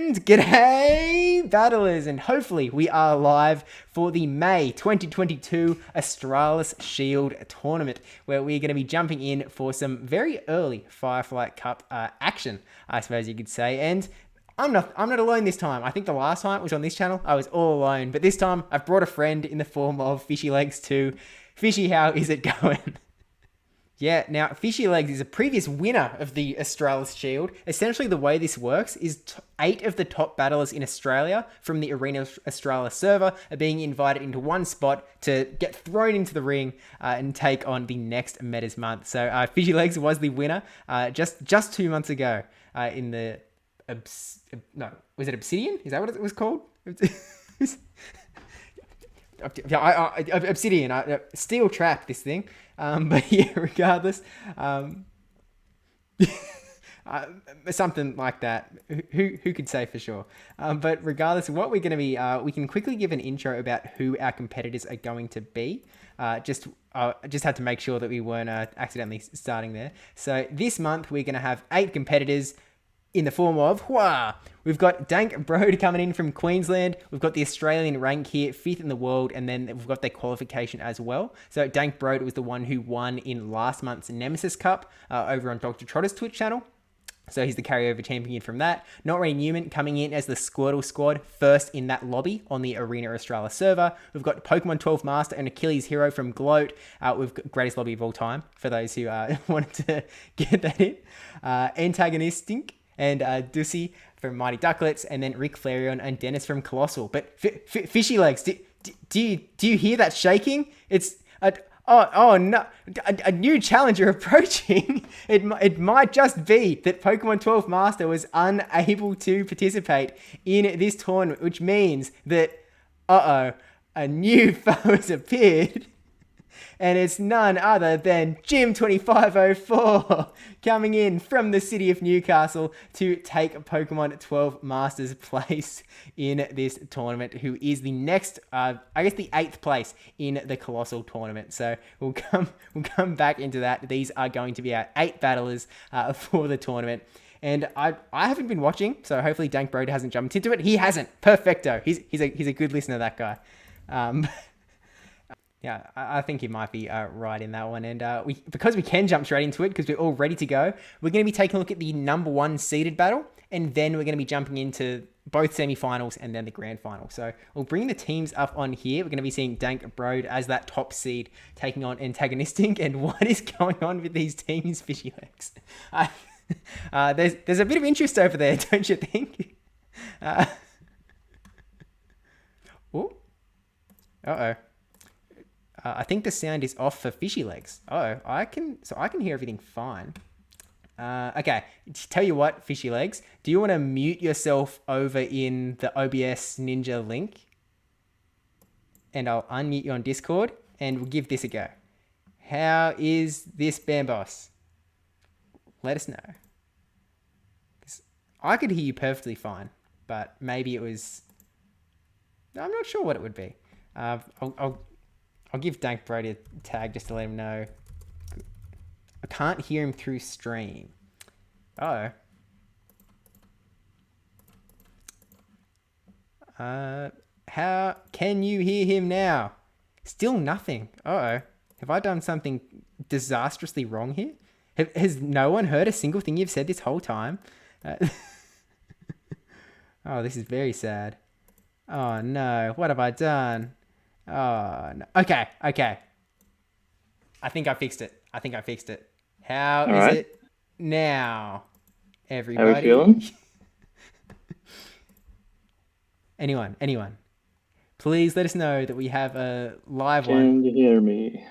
And g'day battlers, and hopefully we are live for the May 2022 Australis Shield tournament, where we're going to be jumping in for some very early Firefly Cup action, I suppose you could say. And I'm not alone this time. I think the last time it was on this channel, I was all alone, but this time I've brought a friend in the form of Fishy Legs 2. Fishy, how is it going? Yeah, now Fishy Legs is a previous winner of the Australis Shield. Essentially, the way this works is 8 of the top battlers in Australia from the Arena Australis server are being invited into one spot to get thrown into the ring and take on the next Metas month. So Fishy Legs was the winner just 2 months ago in the no, was it Obsidian? Is that what it was called? Obsidian, steel trap this thing. But yeah, regardless, something like that. Who could say for sure? But regardless of what we're going to be, we can quickly give an intro about who our competitors are going to be. Just had to make sure that we weren't accidentally starting there. So this month we're going to have 8 competitors in the form of, we've got Dank Broad coming in from Queensland. We've got the Australian rank here, 5th in the world, and then we've got their qualification as well. So Dank Broad was the one who won in last month's Nemesis Cup over on Dr. Trotter's Twitch channel. So he's the carryover champion from that. Not Ray Newman coming in as the Squirtle squad, first in that lobby on the Arena Australis server. We've got Pokemon 12 Master and Achilles Hero from Gloat. We've got greatest lobby of all time, for those who wanted to get that in. Antagonistic and Ducey from Mighty Ducklets, and then Rick Flareon and Dennis from Colossal. But Fishy Legs, do you hear that shaking? It's no, a new challenger approaching. It might just be that Pokemon 12 Master was unable to participate in this tournament, which means that a new foe has appeared. And it's none other than Jim 2504 coming in from the city of Newcastle to take Pokemon 12 Masters place in this tournament, who is the next, the 8th place in the Colossal tournament. So we'll come back into that. These are going to be our 8 battlers for the tournament. And I haven't been watching, so hopefully Dank Broad hasn't jumped into it. He hasn't. Perfecto. He's a good listener, that guy. Yeah, I think you might be right in that one. And because we can jump straight into it, because we're all ready to go, we're going to be taking a look at the number 1 seeded battle, and then we're going to be jumping into both semi-finals and then the grand final. So we'll bring the teams up on here. We're going to be seeing Dank Broad as that top seed taking on Antagonistic. And what is going on with these teams, Fishy Legs? There's a bit of interest over there, don't you think? Uh-oh. I think the sound is off for Fishy Legs. I can hear everything fine. Okay, tell you what, Fishy Legs, do you want to mute yourself over in the OBS Ninja link? And I'll unmute you on Discord, and we'll give this a go. How is this Bamboss? Let us know. I could hear you perfectly fine, but maybe it was... I'm not sure what it would be. I'll give Dank Brody a tag just to let him know. I can't hear him through stream. How can you hear him now? Still nothing. Have I done something disastrously wrong here? Has no one heard a single thing you've said this whole time? Oh, this is very sad. Oh no, what have I done? Oh, no. Okay. I think I fixed it. How is it now, everybody? How are you feeling? Anyone, please let us know that we have a live one. Can you hear me?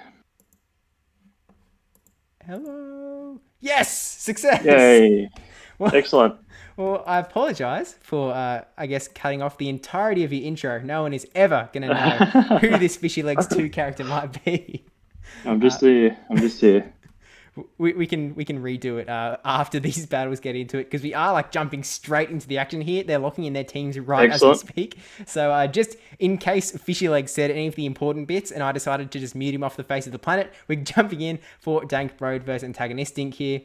Hello. Yes, success. Yay. Well, excellent. Well, I apologize for, cutting off the entirety of your intro. No one is ever going to know who this Fishy Legs 2 character might be. I'm just here. We can redo it after these battles get into it, because we are jumping straight into the action here. They're locking in their teams right as we speak. So just in case Fishy Legs said any of the important bits and I decided to just mute him off the face of the planet, we're jumping in for Dank Broad versus Antagonistic here.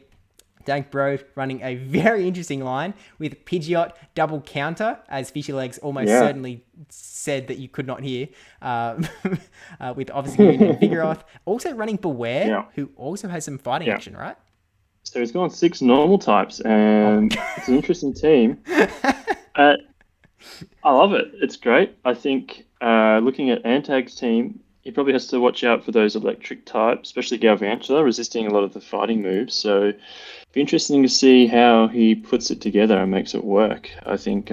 Dank Bro running a very interesting line with Pidgeot double counter, as Fishy Legs almost certainly said that you could not hear, with Obstagoon and Vigoroth. Also running Beware, who also has some fighting action, right? So he's gone 6 normal types, and it's an interesting team. I love it. It's great. I think looking at Antag's team, he probably has to watch out for those electric types, especially Galvantula, resisting a lot of the fighting moves. So it'd be interesting to see how he puts it together and makes it work. I think,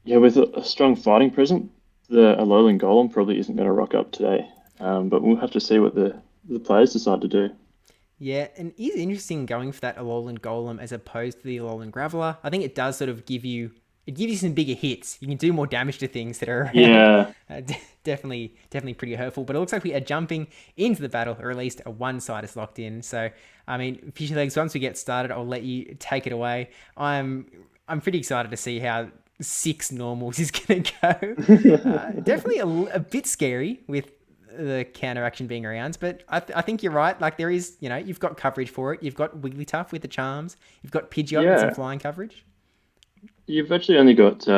with a strong fighting present, the Alolan Golem probably isn't going to rock up today. But we'll have to see what the players decide to do. Yeah, and it is interesting going for that Alolan Golem as opposed to the Alolan Graveler. I think it does sort of give you some bigger hits. You can do more damage to things that are around. Yeah. Definitely pretty hurtful. But it looks like we are jumping into the battle, or at least a one side is locked in. So, I mean, Fishy Legs, once we get started, I'll let you take it away. I'm pretty excited to see how 6 normals is going to go. Definitely a bit scary with the counter action being around, but I think you're right. Like, there is, you've got coverage for it. You've got Wigglytuff with the charms. You've got Pidgeot with some flying coverage. You've actually only got 3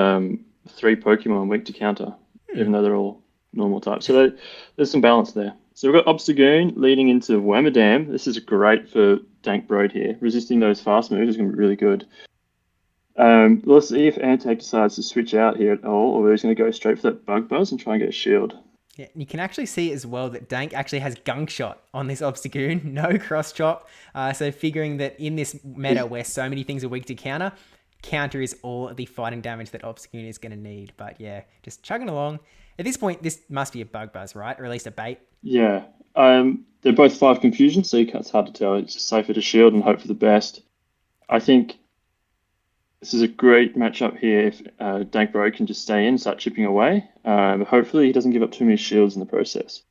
Pokemon weak to counter, even though they're all normal types. So there's some balance there. So we've got Obstagoon leading into Wormadam. This is great for Dank Broad here. Resisting those fast moves is going to be really good. Let's see if Antag decides to switch out here at all, or he's going to go straight for that Bug Buzz and try and get a shield. Yeah, and you can actually see as well that Dank actually has Gunk Shot on this Obstagoon, no Cross Chop. So figuring that in this meta where so many things are weak to counter is all the fighting damage that Obstagoon is going to need. But yeah, just chugging along. At this point, this must be a Bug Buzz, right? Or at least a bait. Yeah. They're both 5 confusion, so it's hard to tell. It's just safer to shield and hope for the best. I think this is a great matchup here if Dank Bro can just stay in, start chipping away. But hopefully he doesn't give up too many shields in the process.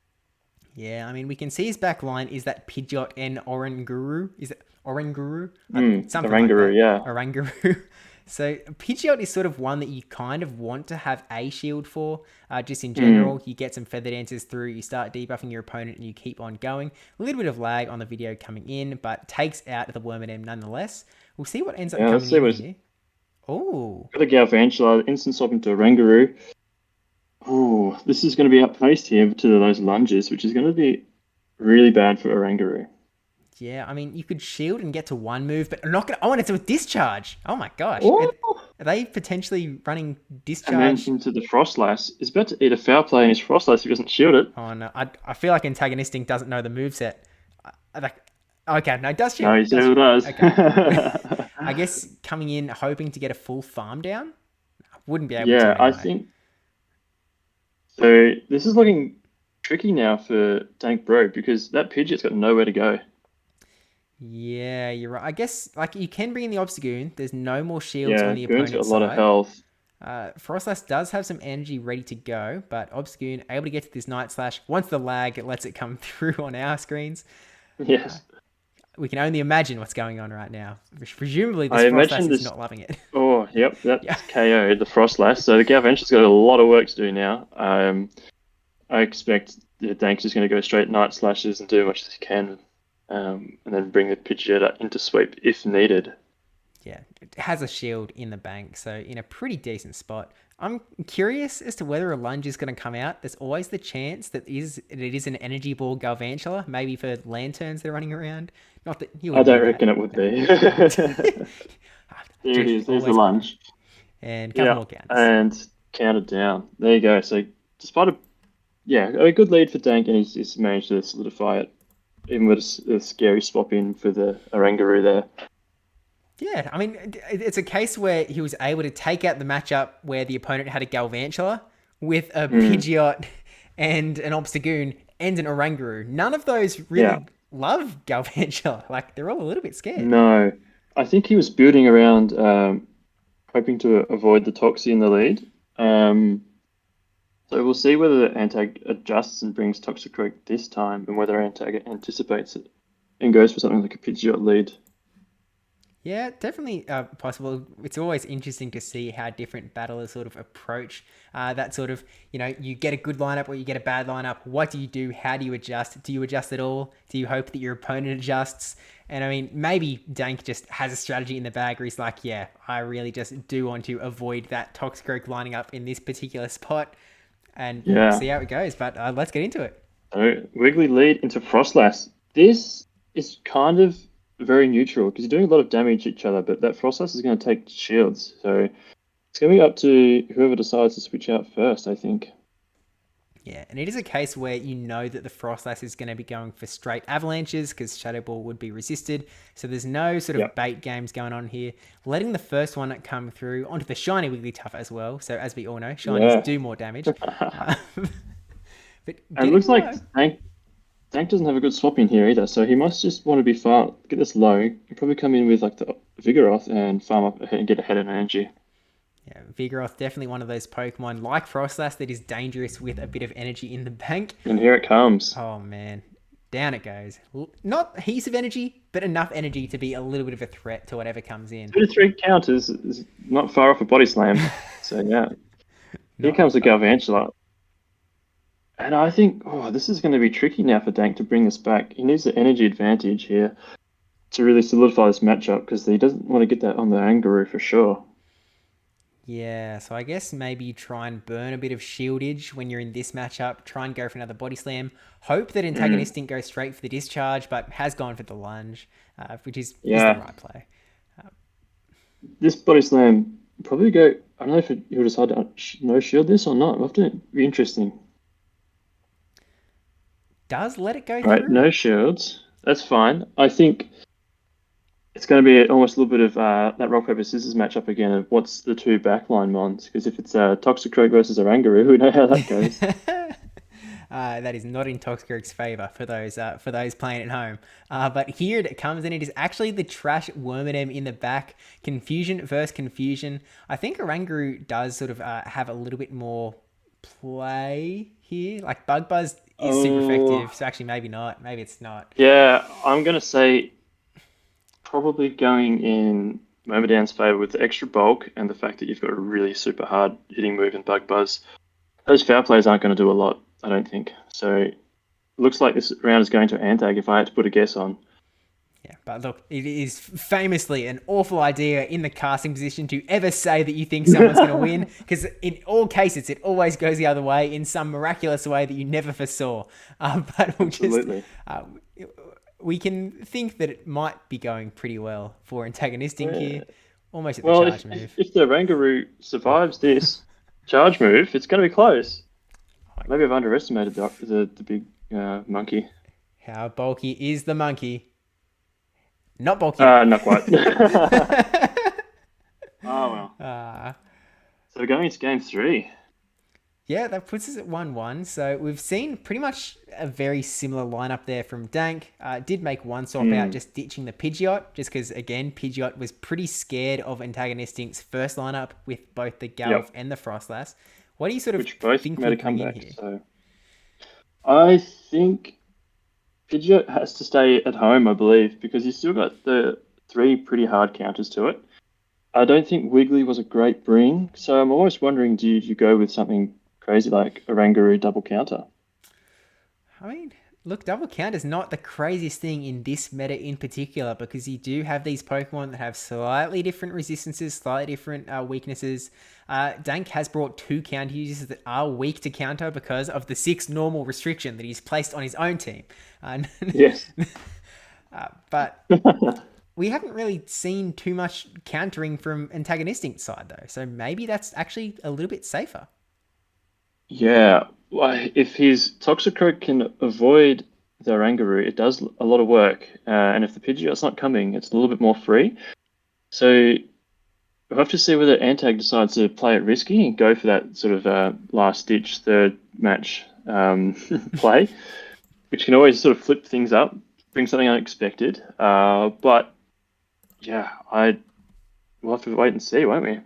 Yeah, I mean, we can see his back line is that Pidgeot and Oranguru. Is it Oranguru? Something Oranguru, like that. Oranguru. So Pidgeot is sort of one that you kind of want to have a shield for. Just in general, you get some Feather Dancers through, you start debuffing your opponent, and you keep on going. A little bit of lag on the video coming in, but takes out the Wormadam nonetheless. We'll see what ends up coming in here. Oh. Got a Galvantula, instant swap into Oranguru. Oh, this is going to be outpaced here to those lunges, which is going to be really bad for Oranguru. Yeah, I mean, you could shield and get to 1 move, but I'm not going to... I want it to discharge. Oh my gosh. Are they potentially running discharge? And then into the Frostlass. He's about to eat a foul play in his Frostlass if he doesn't shield it. Oh no, I feel like Antagonistic doesn't know the moveset. Okay, no, it does shield. No, he still does. Okay. I guess coming in hoping to get a full farm down? I wouldn't be able to. Yeah, I think... So this is looking tricky now for Dank Bro because that Pidgeot's got nowhere to go. Yeah, you're right. I guess like you can bring in the Obstagoon. There's no more shields on the Goon's opponent's got a lot of health. Frostlass does have some energy ready to go, but Obstagoon able to get to this Night Slash. Once the lag, it lets it come through on our screens. Yes. We can only imagine what's going on right now. Presumably, this Frostlass is not loving it. Oh, yep, that's KO, the Frostlass. So the Galvantula's got a lot of work to do now. I expect the Dank's just going to go straight Night Slashes and do as much as he can, and then bring the Pidgeot into sweep if needed. Yeah, it has a shield in the bank, so in a pretty decent spot. I'm curious as to whether a lunge is going to come out. There's always the chance that it is an energy ball Galvantula, maybe for lanterns they're running around. Not that I don't reckon it would be. There it is. There's the lunge. And a couple more counts. And counted down. There you go. So despite a good lead for Dank, and he's managed to solidify it, even with a scary swap in for the Oranguru there. Yeah, I mean, it's a case where he was able to take out the matchup where the opponent had a Galvantula with a Pidgeot and an Obstagoon and an Oranguru. None of those really love Galvantula. Like, they're all a little bit scared. No. I think he was building around hoping to avoid the Toxie in the lead. So we'll see whether Antag adjusts and brings Toxicroak this time and whether Antag anticipates it and goes for something like a Pidgeot lead. Yeah, definitely possible. It's always interesting to see how different battlers sort of approach that sort of, you get a good lineup or you get a bad lineup. What do you do? How do you adjust? Do you adjust at all? Do you hope that your opponent adjusts? And I mean, maybe Dank just has a strategy in the bag where he's like, yeah, I really just do want to avoid that Toxicroak lining up in this particular spot, and Yeah. see how it goes. But let's get into it. So Wiggly lead into Frostlass. This is kind of very neutral because you're doing a lot of damage to each other, but that Frostlass is going to take shields. So it's going to be up to whoever decides to switch out first, I think. Yeah, and it is a case where you know that the Frostlass is going to be going for straight avalanches because Shadow Ball would be resisted. So there's no sort of bait games going on here. Letting the first one come through onto the shiny Wigglytuff as well. So as we all know, shinies do more damage. But and it looks like Dank doesn't have a good swap in here either, so he must just want to be get this low. He'll probably come in with like the Vigoroth and farm up ahead and get ahead in energy. Yeah, Vigoroth, definitely one of those Pokemon like Frostlass that is dangerous with a bit of energy in the bank. And here it comes. Oh man, down it goes. Not heaps of energy, but enough energy to be a little bit of a threat to whatever comes in. 2 to 3 counters is not far off a body slam. So yeah, here comes the Galvantula. And I think, this is going to be tricky now for Dank to bring this back. He needs the energy advantage here to really solidify this matchup because he doesn't want to get that on the Angaroo for sure. Yeah, so I guess maybe try and burn a bit of shieldage when you're in this matchup. Try and go for another body slam. Hope that Antagonist didn't go straight for the discharge, but has gone for the lunge, which is the right play. This body slam probably go. I don't know if he'll decide to no shield this or not. It'll have to be interesting. Does let it go through? Right, no shields. That's fine. I think it's going to be almost a little bit of that rock, paper, scissors matchup again of what's the 2 backline mons. Because if it's Toxicroak versus Oranguru, we know how that goes. That is not in Toxicroak's favour for those playing at home. But here it comes, and it is actually the trash Wormadam in the back. Confusion versus Confusion. I think Oranguru does sort of have a little bit more play here. Like Bug Buzz is super effective, so actually maybe not. Maybe it's not. Yeah, I'm going to say probably going in Wormadam's favour with the extra bulk and the fact that you've got a really super hard hitting move in Bug Buzz. Those foul plays aren't going to do a lot, I don't think. So it looks like this round is going to Antag if I had to put a guess on. Yeah, but look, it is famously an awful idea in the casting position to ever say that you think someone's going to win, because in all cases, it always goes the other way in some miraculous way that you never foresaw. But we'll Absolutely. We can think that it might be going pretty well for antagonisting here, almost at the charge move. If the Rangaroo survives this charge move, it's going to be close. Maybe I've underestimated the big monkey. How bulky is the monkey? Not bulky. Not quite. Oh, well. So we're going into game 3. Yeah, that puts us at 1-1. So we've seen pretty much a very similar lineup there from Dank. Did make one swap out, just ditching the Pidgeot, just because, again, Pidgeot was pretty scared of Antagonistic's first lineup with both the Galv and the Frostlass. What do you sort of think will come in here? So I think Pidgeot has to stay at home, I believe, because he's still got the 3 pretty hard counters to it. I don't think Wiggly was a great bring, so I'm almost wondering, do you go with something crazy like Oranguru double counter? I mean, look, double counter is not the craziest thing in this meta in particular, because you do have these Pokemon that have slightly different resistances, slightly different weaknesses. Dank has brought 2 counter users that are weak to counter because of the 6 normal restriction that he's placed on his own team. Yes. But we haven't really seen too much countering from antagonistic side, though. So maybe that's actually a little bit safer. Yeah. Well, if his Toxicroak can avoid the Oranguru, it does a lot of work. And if the Pidgeot's not coming, it's a little bit more free. So we'll have to see whether Antag decides to play it risky and go for that sort of last-ditch third match play, which can always sort of flip things up, bring something unexpected. But yeah, we'll have to wait and see, won't we?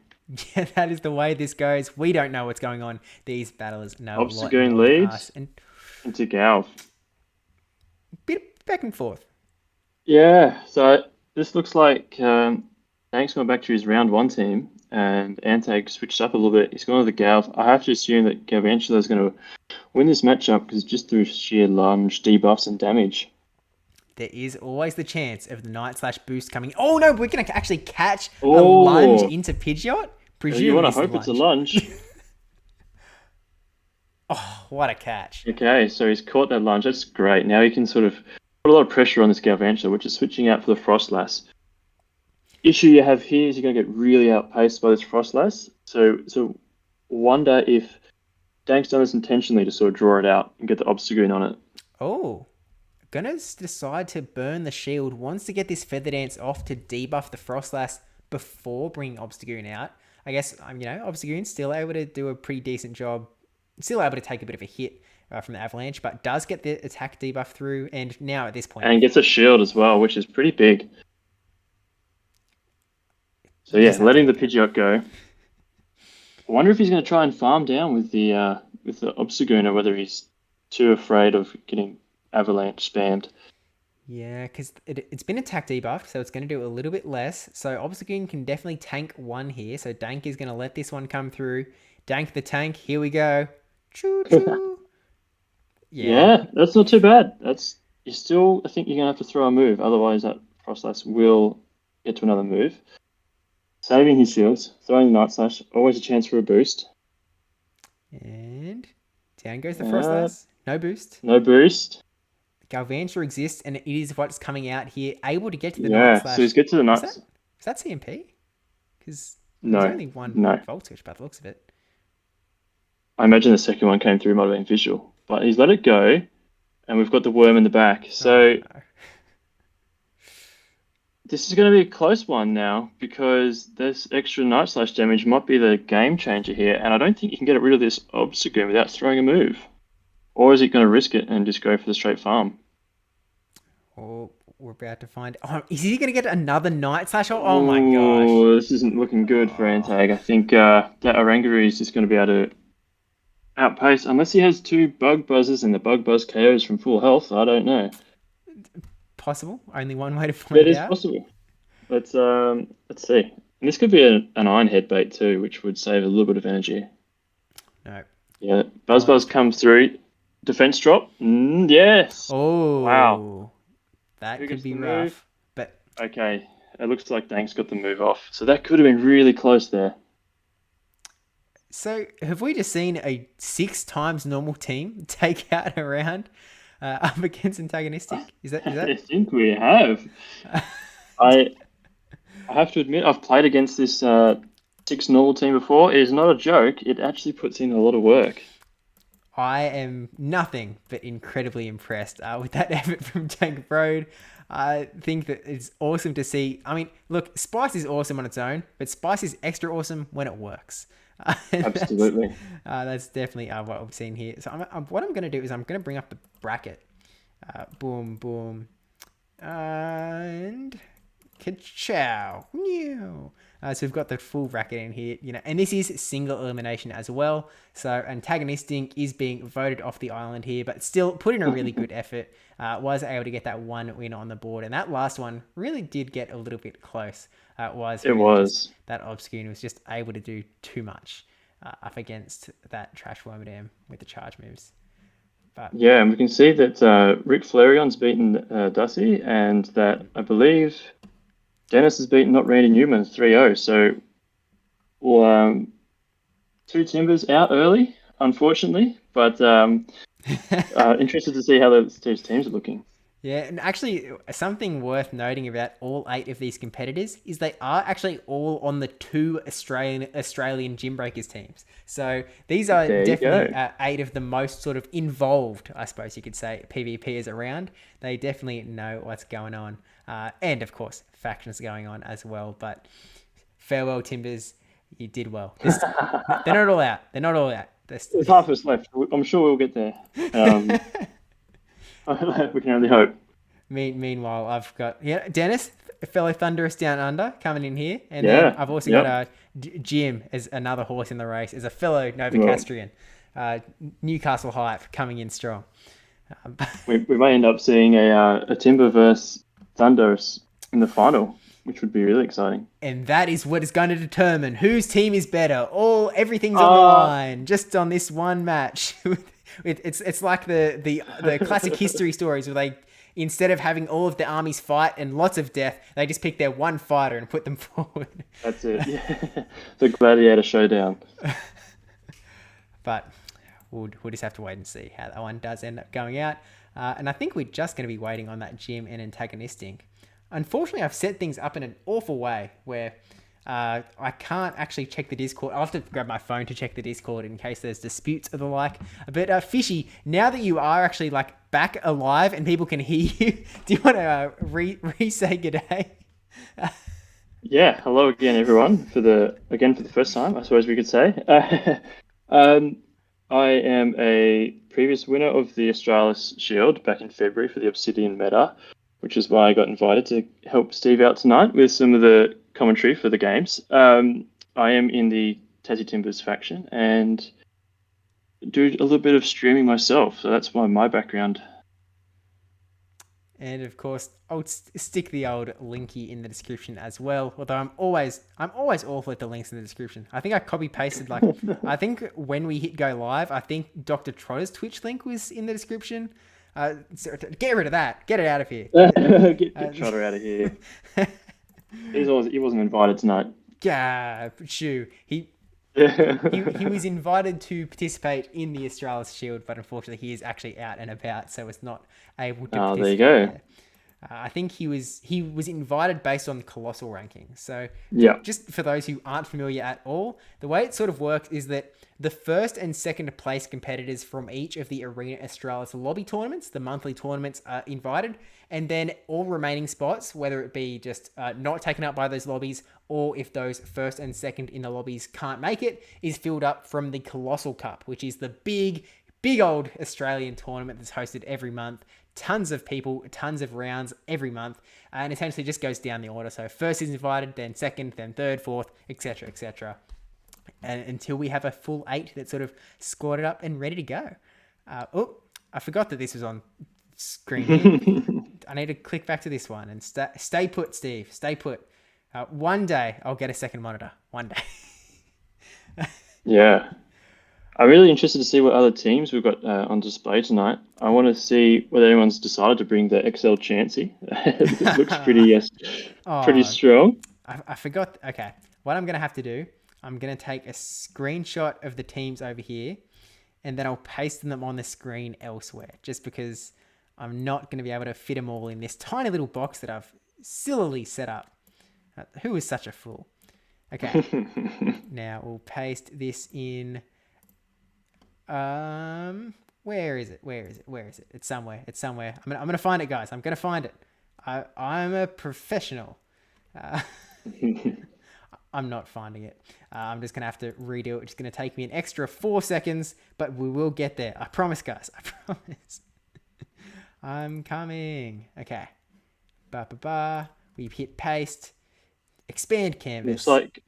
Yeah, that is the way this goes. We don't know what's going on. These battlers know a lot more Obstagoon than leads us. And into Galv. Bit back and forth. Yeah, so this looks like Dank's gone back to his round 1 team, and Antag switched up a little bit. He's gone to the Galv. I have to assume that Galvantula is going to win this matchup because just through sheer lunge, debuffs, and damage. there is always the chance of the Night/Boost coming. Oh no, we're going to actually catch a lunge into Pidgeot. You want to hope it's a lunge. Oh, what a catch. Okay, so he's caught that lunge. That's great. Now he can sort of put a lot of pressure on this Galvantula, which is switching out for the Frostlass. Issue you have here is you're going to get really outpaced by this Frostlass. So wonder if Dank's done this intentionally to sort of draw it out and get the Obstagoon on it. Oh, gonna decide to burn the shield. Wants to get this Feather Dance off to debuff the Frostlass before bringing Obstagoon out. I guess, Obstagoon's still able to do a pretty decent job. Still able to take a bit of a hit from the Avalanche, but does get the attack debuff through. And now at this point... And gets a shield as well, which is pretty big. So yeah, letting the Pidgeot go. I wonder if he's going to try and farm down with the Obstagoon, or whether he's too afraid of getting Avalanche spammed. Yeah, because it's been attack debuffed, so it's going to do a little bit less. So Obstagoon can definitely tank one here. So Dank is going to let this one come through. Dank the tank, here we go. Choo choo. Yeah, that's not too bad. I think you're going to have to throw a move, otherwise that Frostlass will get to another move. Saving his shields, throwing the Night Slash, always a chance for a boost. And down goes the Frostlass. No boost. No boost. Galvantula exists, and it is what's coming out here. Able to get to the Night Slash. So he's get to the Night Slash. Is that CMP? Because there's only one Volt Switch by the looks of it. I imagine the second one came through, might have been visual. But he's let it go, and we've got the worm in the back. So this is going to be a close one now, because this extra Night Slash damage might be the game changer here, and I don't think you can get rid of this Obstagoon without throwing a move. Or is he going to risk it and just go for the straight farm? Oh, we're about to find... Oh, is he going to get another Night Slash? Oh my gosh. This isn't looking good for Antag. I think that Oranguru is just going to be able to outpace, unless he has two Bug Buzzes and the Bug Buzz KOs from full health. I don't know. Possible. Only one way to find out. It is possible. Let's see. And this could be an Iron Head bait too, which would save a little bit of energy. No. Yeah, Buzz comes through. Defense drop. Yes. Oh. Wow. That could be rough. But okay, it looks like Dank's got the move off. So that could have been really close there. So have we just seen a 6 times normal team take out a round up against antagonistic? Is that? I think we have. I have to admit, I've played against this 6 normal team before. It is not a joke. It actually puts in a lot of work. I am nothing but incredibly impressed with that effort from Tank Road. I think that it's awesome to see. I mean, look, Spice is awesome on its own, but Spice is extra awesome when it works. Absolutely. That's definitely what we've seen here. So what I'm going to do is I'm going to bring up the bracket. Boom, boom. And... Ka-chow. So we've got the full bracket in here, and this is single elimination as well. So antagonistic is being voted off the island here, but still put in a really good effort. Was able to get that one win on the board, and that last one really did get a little bit close. It was that Obscune was just able to do too much up against that Trash Wormadam with the charge moves. But yeah, and we can see that Rick Flareon's beaten Dusty, and that I believe Dennis has beaten not Randy Newman 3-0. So, 2 Timbers out early, unfortunately. But interested to see how those 2 teams are looking. Yeah, and actually, something worth noting about all 8 of these competitors is they are actually all on the 2 Australian Gym Breakers teams. So these are definitely 8 of the most sort of involved, I suppose you could say, PvPers around. They definitely know what's going on. And of course, factions going on as well. But farewell, Timbers. You did well. They're not all out. They're not all out. There's half of us left. I'm sure we'll get there. We can only hope. Meanwhile, I've got Dennis, fellow Thunderous Down Under, coming in here. And then I've also got Jim as another horse in the race, as a fellow Novocastrian. Newcastle hype coming in strong. We may end up seeing a Timber versus Thunderous in the final, which would be really exciting. And that is what is going to determine whose team is better. Everything's on the line, just on this one match. It's like the classic history stories where instead of having all of the armies fight and lots of death, they just pick their one fighter and put them forward. That's it. Yeah. The gladiator showdown. But we'll just have to wait and see how that one does end up going out. And I think we're just going to be waiting on that gym and antagonisting. Unfortunately, I've set things up in an awful way where I can't actually check the Discord. I'll have to grab my phone to check the Discord in case there's disputes or the like. But Fishy, now that you are actually like back alive and people can hear you, do you want to re-say g'day? Yeah, hello again, everyone. For the first time, I suppose we could say. I am a previous winner of the Australis Shield back in February for the Obsidian meta, which is why I got invited to help Steve out tonight with some of the commentary for the games. I am in the Tassie Timbers faction and do a little bit of streaming myself, so that's my background. And of course, I'll stick the old linky in the description as well. Although I'm always awful at the links in the description. I think I copy pasted I think when we hit go live, I think Dr. Trotter's Twitch link was in the description. So get rid of that. Get it out of here. Get Trotter out of here. He wasn't invited tonight. Yeah, shoo. He was invited to participate in the Australis Shield, but unfortunately he is actually out and about, so it's not able to participate. There you go. I think he was invited based on colossal rankings. So yeah, just for those who aren't familiar at all, the way it sort of works is that the first and second place competitors from each of the Arena Australis lobby tournaments, the monthly tournaments, are invited, and then all remaining spots, whether it be just not taken up by those lobbies, or if those first and second in the lobbies can't make it, is filled up from the Colossal Cup, which is the big old Australian tournament that's hosted every month. Tons of people, tons of rounds every month, and essentially just goes down the order. So first is invited, then second, then third, fourth, etc., etc., and until we have a full 8 that's sort of squatted up and ready to go. I forgot that this was on screen here. I need to click back to this one and stay put, Steve. Stay put. One day I'll get a second monitor. One day. Yeah. I'm really interested to see what other teams we've got on display tonight. I want to see whether anyone's decided to bring the XL Chansey. It looks pretty strong. I forgot. Okay. What I'm going to have to do, I'm going to take a screenshot of the teams over here, and then I'll paste them on the screen elsewhere, just because I'm not going to be able to fit them all in this tiny little box that I've sillily set up. Who is such a fool? Okay. Now we'll paste this in... where is it? It's somewhere. I'm gonna find it, guys. I'm gonna find it. I'm a professional. I'm not finding it. I'm just gonna have to redo it. It's gonna take me an extra 4 seconds, but we will get there. I promise, guys. I promise. I'm coming. Okay. We've hit paste. Expand canvas. Looks like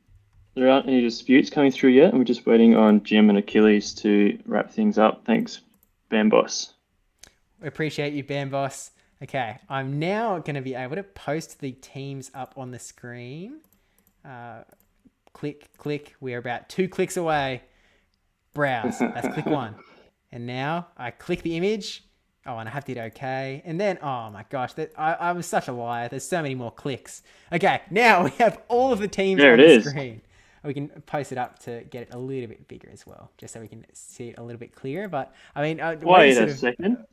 there aren't any disputes coming through yet, and we're just waiting on Jim and Achilles to wrap things up. Thanks, Bamboss. We appreciate you, Bamboss. Okay, I'm now going to be able to post the teams up on the screen. Click. We're about 2 clicks away. Browse. That's click 1. And now I click the image. Oh, and I have to hit OK. And then, oh my gosh, I was such a liar. There's so many more clicks. Okay, now we have all of the teams on the screen. We can post it up to get it a little bit bigger as well, just so we can see it a little bit clearer. But I mean, wait a second.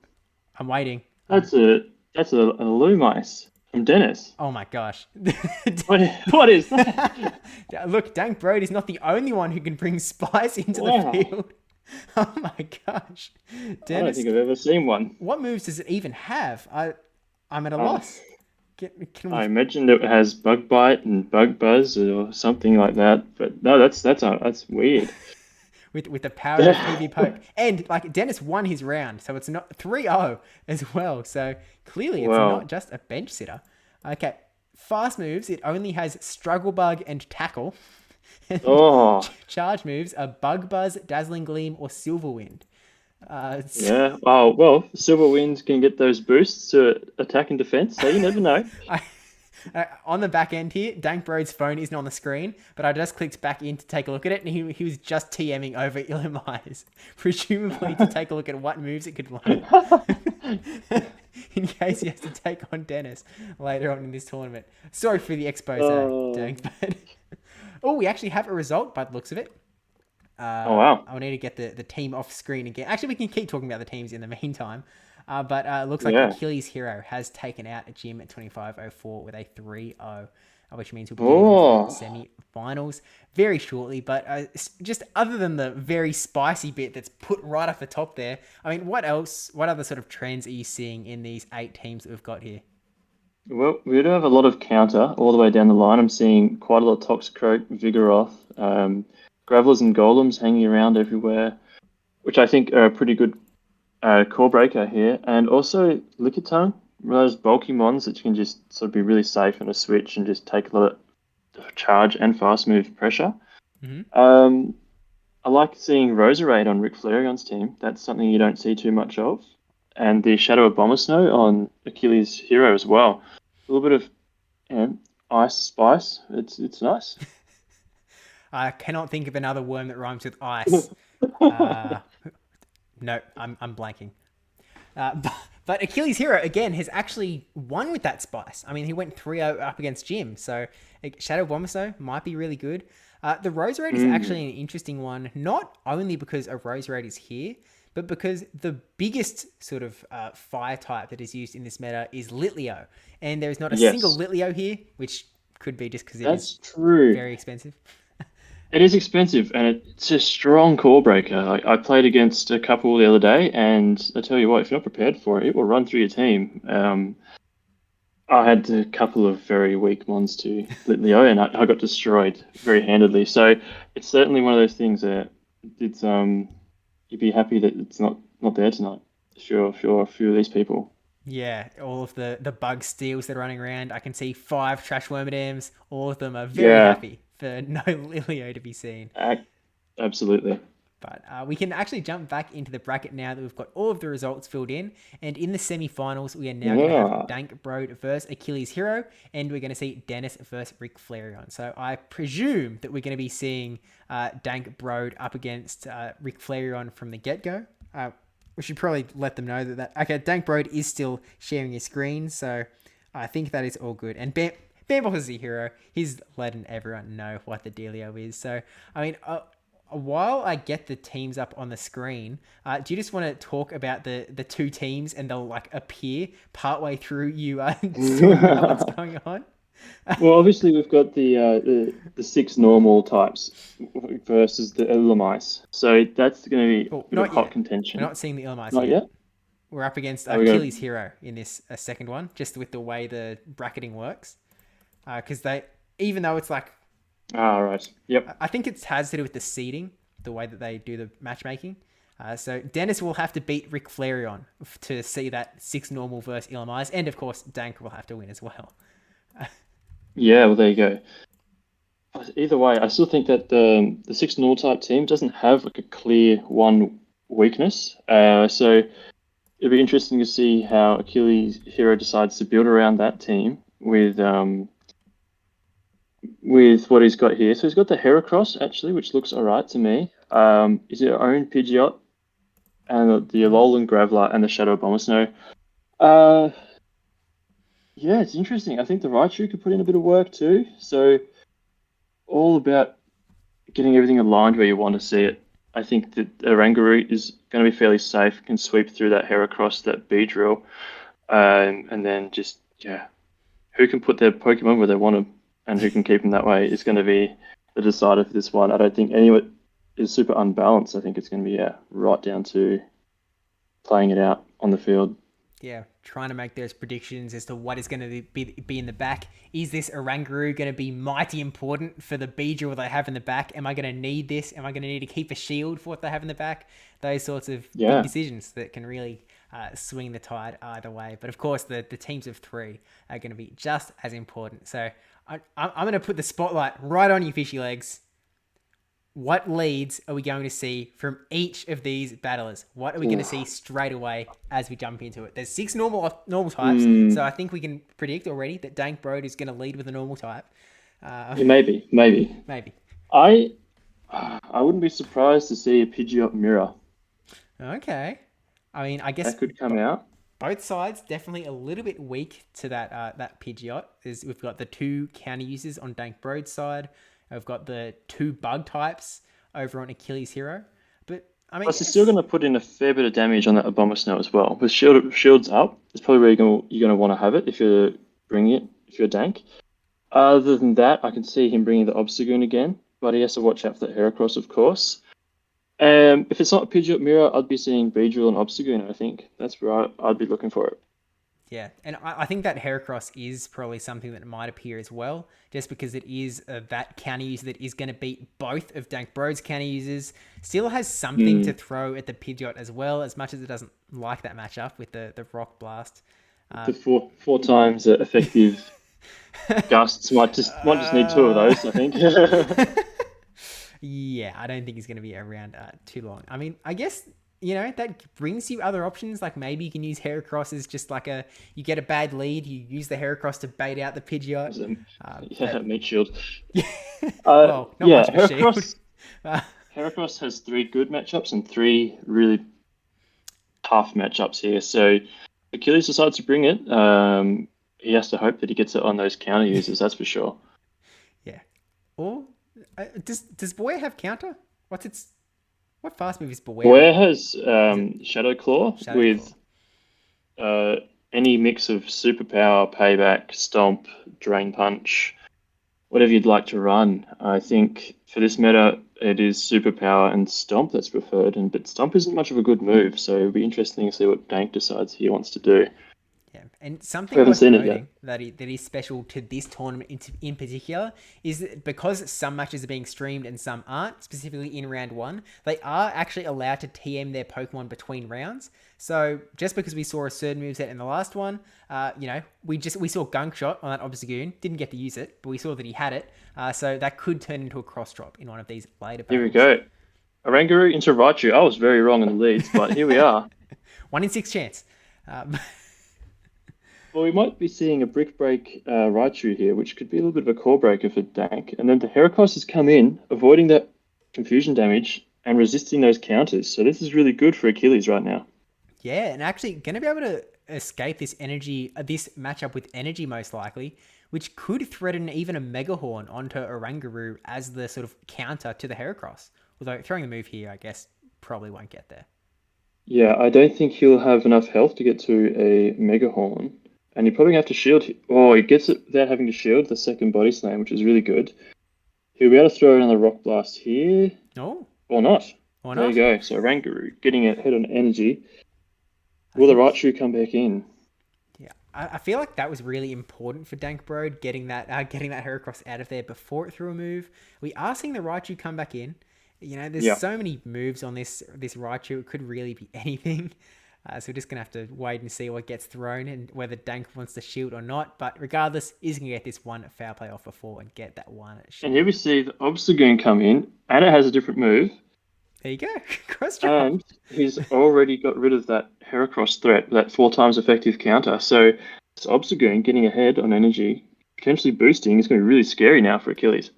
I'm waiting. That's a Lumice from Dennis. Oh my gosh. What is that? Look, Dank Brody's not the only one who can bring spice into the field. Oh my gosh. Dennis, I don't think I've ever seen one. What moves does it even have? I'm at a loss. I imagine it has Bug Bite and Bug Buzz or something like that, but no, that's weird. with the power of PV Poke. And like Dennis won his round, so it's not 3-0 as well. So clearly it's not just a bench sitter. Okay, fast moves, it only has Struggle Bug and Tackle. Charge moves are Bug Buzz, Dazzling Gleam, or Silver Wind. Yeah. Oh, well, Silver Wind can get those boosts to attack and defense, so you never know. On the back end here, Dank Brode's phone isn't on the screen, but I just clicked back in to take a look at it, and he was just TMing over Illumise, presumably to take a look at what moves it could learn. in case he has to take on Dennis later on in this tournament. Sorry for the expose, Dank, but we actually have a result by the looks of it. Oh, wow. I'll need to get the team off screen again. Actually, we can keep talking about the teams in the meantime. But it looks like Achilles Hero has taken out a Jim at 25.04 with a 3-0, which means we'll be getting into the semi-finals very shortly. But just other than the very spicy bit that's put right off the top there, I mean, what else? What other sort of trends are you seeing in these 8 teams that we've got here? Well, we do have a lot of counter all the way down the line. I'm seeing quite a lot of Toxicroak, Vigoroth, Gravelers and Golems hanging around everywhere, which I think are a pretty good core breaker here. And also Lickitung, those bulky mons that you can just sort of be really safe in a switch and just take a lot of charge and fast move pressure. Mm-hmm. I like seeing Roserade on Rick Flareon's team. That's something you don't see too much of. And the Shadow of Abomasnow on Achilles Hero as well. A little bit of ice spice. It's nice. I cannot think of another worm that rhymes with ice. No, I'm blanking. But Achilles Hero, again, has actually won with that spice. I mean, he went 3-0 up against Jim. So Shadow of Abomasnow might be really good. The Roserade is actually an interesting one, not only because a Roserade is here, but because the biggest sort of fire type that is used in this meta is Litleo. And there is not a single Litleo here, which could be just because it is very expensive. It is expensive, and it's a strong core breaker. I played against a couple the other day, and I tell you what, if you're not prepared for it, it will run through your team. I had a couple of very weak mons to Litleo, and I got destroyed very handedly. So it's certainly one of those things that it's you'd be happy that it's not there tonight. Sure, a few of these people. Yeah, all of the bug steals that are running around. I can see 5 Trash Wormadams. All of them are very happy for no Litleo to be seen. Absolutely. But we can actually jump back into the bracket now that we've got all of the results filled in. And in the semi-finals, we are now going to have Dank Brode versus Achilles Hero, and we're going to see Dennis versus Rick Flareon. So I presume that we're going to be seeing Dank Brode up against Rick Flareon from the get-go. We should probably let them know that okay, Dank Brode is still sharing his screen, so I think that is all good. And Bamble is the hero. He's letting everyone know what the dealio is. So, I mean, while I get the teams up on the screen, do you just want to talk about the 2 teams and they'll like appear partway through you seeing what's going on? Well, obviously we've got the 6 normal types versus the Illumise. So that's going to be hot contention. We're not seeing the Illumise Not yet? We're up against Achilles Hero in this second one, just with the way the bracketing works. Because even though it's like... right. Yep. I think it has to do with the seeding, the way that they do the matchmaking. So Dennis will have to beat Rick Flareon to see that 6 normal versus Illumise. And of course, Dank will have to win as well. Yeah, well, there you go. Either way, I still think that the 6 normal type team doesn't have like a clear one weakness. So it'll be interesting to see how Achilles Hero decides to build around that team with what he's got here. So he's got the Heracross, actually, which looks all right to me. Is it own Pidgeot and the Alolan Graveler and the Shadow of Abomasnow. Yeah, it's interesting. I think the Raichu could put in a bit of work too. So all about getting everything aligned where you want to see it. I think that Oranguru is going to be fairly safe, can sweep through that Heracross, that Beedrill, and then just, who can put their Pokemon where they want them and who can keep them that way is going to be the decider for this one. I don't think anyone is super unbalanced. I think it's going to be, right down to playing it out on the field. Yeah, trying to make those predictions as to what is going to be in the back. Is this Oranguru going to be mighty important for the Beedrill they have in the back? Am I going to need this? Am I going to need to keep a shield for what they have in the back? Those sorts of big decisions that can really swing the tide either way. But of course, the teams of 3 are going to be just as important. So I'm going to put the spotlight right on you, fishy legs. What leads are we going to see from each of these battlers? What are we going to see straight away as we jump into it? There's 6 normal types, so I think we can predict already that Dank Brode is going to lead with a normal type. Maybe. I wouldn't be surprised to see a Pidgeot Mirror. Okay. I mean, I guess... That could come out. both sides definitely a little bit weak to that Pidgeot. We've got the 2 counter users on Dank Broad's side. We've got the 2 bug types over on Achilles Hero. But I mean, Plus, it's still going to put in a fair bit of damage on that Abomasnow as well. With shields up, it's probably where you're going to want to have it if you're bringing it, if you're Dank. Other than that, I can see him bringing the Obstagoon again, but he has to watch out for the Heracross, of course. If it's not a Pidgeot Mirror, I'd be seeing Beedrill and Obstagoon, I think. That's where I'd be looking for it. Yeah, and I think that Heracross is probably something that might appear as well, just because it is that counter user that is going to beat both of Dank Broad's counter users. Still has something to throw at the Pidgeot as well, as much as it doesn't like that matchup with the Rock Blast. The four times effective gusts might just need 2 of those, I think. Yeah, I don't think he's going to be around too long. I mean, I guess, you know, that brings you other options. Like maybe you can use Heracross as just like you get a bad lead, you use the Heracross to bait out the Pidgeot. Meat Shield. Well, not much of a shield. Heracross has 3 good matchups and 3 really tough matchups here. So Achilles decides to bring it. He has to hope that he gets it on those counter users, that's for sure. Yeah. Or does Boya have counter? What fast move is Boya? Boya has Shadow Claw with any mix of Superpower, Payback, Stomp, Drain Punch, whatever you'd like to run. I think for this meta, it is Superpower and Stomp that's preferred, but Stomp isn't much of a good move, so it'll be interesting to see what Dank decides he wants to do. Yeah, and something worth noting that is special to this tournament in particular is that because some matches are being streamed and some aren't, specifically in round 1, they are actually allowed to TM their Pokemon between rounds. So just because we saw a certain moveset in the last one, we saw Gunk Shot on that Obstagoon, didn't get to use it, but we saw that he had it. So that could turn into a cross drop in one of these later. Here we go. Oranguru into Raichu. I was very wrong in the leads, but here we are. 1 in 6 chance. Well, we might be seeing a Brick Break Raichu here, which could be a little bit of a core breaker for Dank. And then the Heracross has come in, avoiding that confusion damage and resisting those counters. So this is really good for Achilles right now. Yeah, and actually going to be able to escape this matchup with energy most likely, which could threaten even a Mega Horn onto Oranguru as the sort of counter to the Heracross. Although throwing the move here, I guess, probably won't get there. Yeah, I don't think he'll have enough health to get to a Mega Horn. And you probably have to shield. Oh, he gets it without having to shield the second Body Slam, which is really good. He'll be able to throw another Rock Blast here. Oh. Or not. Or there not. you go. So Oranguru getting ahead on energy. Will the Raichu come back in? Yeah, I feel like that was really important for Dank Broad, getting that Heracross out of there before it threw a move. We are seeing the Raichu come back in. You know, there's so many moves on this Raichu. It could really be anything. So we're just going to have to wait and see what gets thrown and whether Dank wants to shield or not. But regardless, he's going to get this one foul play off before and get that one shield. And here we see the Obstagoon come in, and it has a different move. There you go. Cross drop. And he's already got rid of that Heracross threat, that 4 times effective counter. So this Obstagoon getting ahead on energy, potentially boosting, is going to be really scary now for Achilles.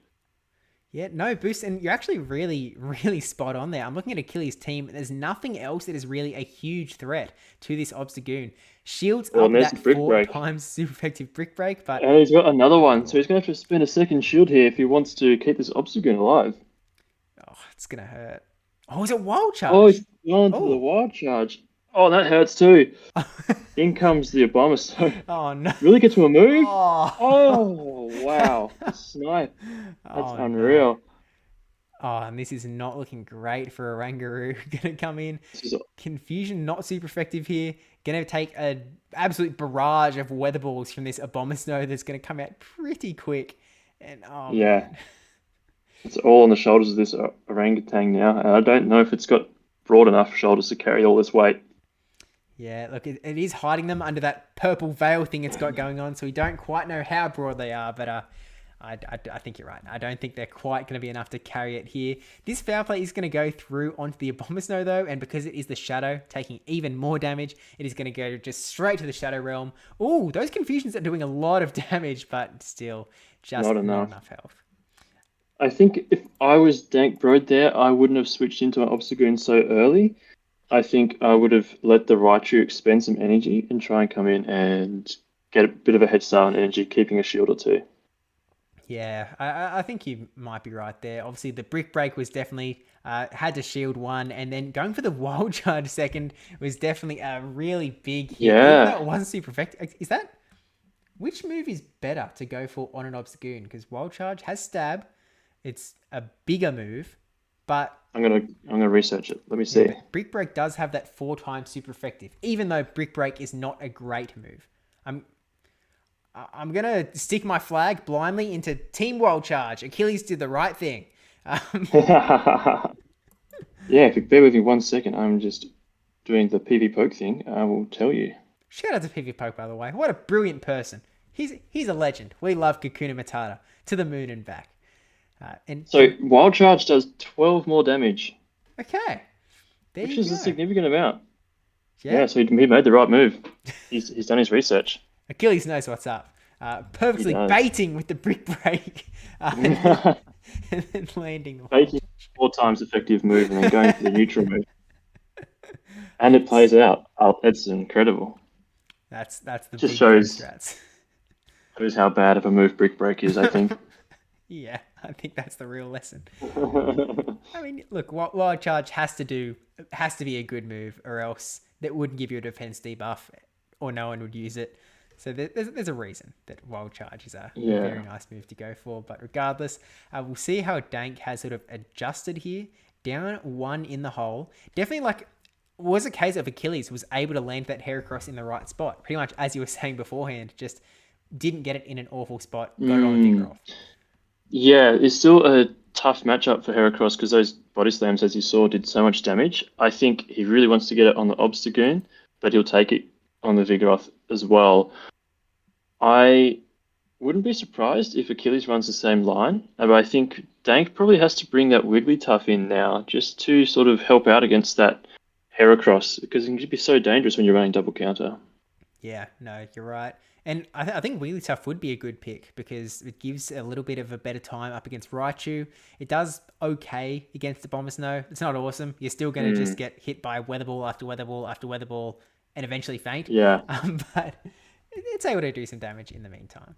Yeah, no boost, and you're actually really, really spot on there. I'm looking at Achilles' team, and there's nothing else that is really a huge threat to this Obstagoon. Shields up that 4 times super effective Brick Break, but... And he's got another one, so he's going to have to spend a second shield here if he wants to keep this Obstagoon alive. Oh, it's going to hurt. Oh, is it Wild Charge? Oh, he's gone to the Wild Charge. Oh, that hurts too. In comes the Abomasnow. Oh, no. Really get to a move? Oh, wow. The snipe. That's unreal. No. Oh, and this is not looking great for Oranguru. Going to come in. Confusion, not super effective here. Going to take an absolute barrage of Weather Balls from this Abomasnow that's going to come out pretty quick. And man. It's all on the shoulders of this orangutan now. And I don't know if it's got broad enough shoulders to carry all this weight. Yeah, look, it is hiding them under that purple veil thing it's got going on, so we don't quite know how broad they are, but I think you're right. I don't think they're quite going to be enough to carry it here. This foul play is going to go through onto the Abomasnow, though, and because it is the Shadow, taking even more damage, it is going to go just straight to the Shadow Realm. Ooh, those Confusions are doing a lot of damage, but still just not enough health. I think if I was Dank Broad there, I wouldn't have switched into an Obstagoon so early. I think I would have let the Raichu expend some energy and try and come in and get a bit of a head start on energy, keeping a shield or two. Yeah, I think you might be right there. Obviously, the Brick Break was definitely had to shield one, and then going for the Wild Charge second was definitely a really big hit, even though Yeah. it wasn't super effective. Is that which move is better to go for on an Obstagoon? Because Wild Charge has stab, it's a bigger move, but I'm gonna research it. Let me yeah, see. but Brick Break does have that 4 times super effective, even though Brick Break is not a great move. I'm I'm gonna stick my flag blindly into Team Wild Charge. Achilles did the right thing. Um, Yeah, if you bear with me 1 second, I'm just doing the PV poke thing. I will tell you. Shout out to PV Poke, by the way. What a brilliant person. He's a legend. We love Kakuna Matata to the moon and back. And So Wild Charge does 12 more damage, okay, there which you is a go. significant amount. Yeah, Yeah, so he made the right move. He's done his research. Achilles knows what's up. He Purposely does. baiting with the brick break, and, then, and then landing the Wild Taking Charge. 4 times effective move and then going for the neutral move, and it plays out. Oh, it's incredible. That's the Just big bro shows strats. shows how bad of a move Brick Break is, I think. Yeah, I think that's the real lesson. I mean, look, what Wild Charge has to be a good move, or else that wouldn't give you a defense debuff, or no one would use it. So there's a reason that Wild Charge is a very Yeah. nice move to go for. But regardless, we'll see how Dank has sort of adjusted here. Down one in the hole. Definitely like was a case of Achilles was able to land that Heracross in the right spot. Pretty much as you were saying beforehand, just didn't get it in an awful spot, got it on the Mm. Vigoroth. Yeah, it's still a tough matchup for Heracross because those body slams, as you saw, did so much damage. I think he really wants to get it on the Obstagoon, but he'll take it on the Vigoroth as well. I wouldn't be surprised if Achilles runs the same line, but I think Dank probably has to bring that Wigglytuff in now just to sort of help out against that Heracross because it can be so dangerous when you're running double counter. Yeah, no, you're right. And I think Wigglytuff would be a good pick because it gives a little bit of a better time up against Raichu. It does okay against the Bomber Snow. It's not awesome. You're still going to just Mm, get hit by Weather Ball after Weather Ball after Weather Ball and eventually faint. yeah. But it's able to do some damage in the meantime.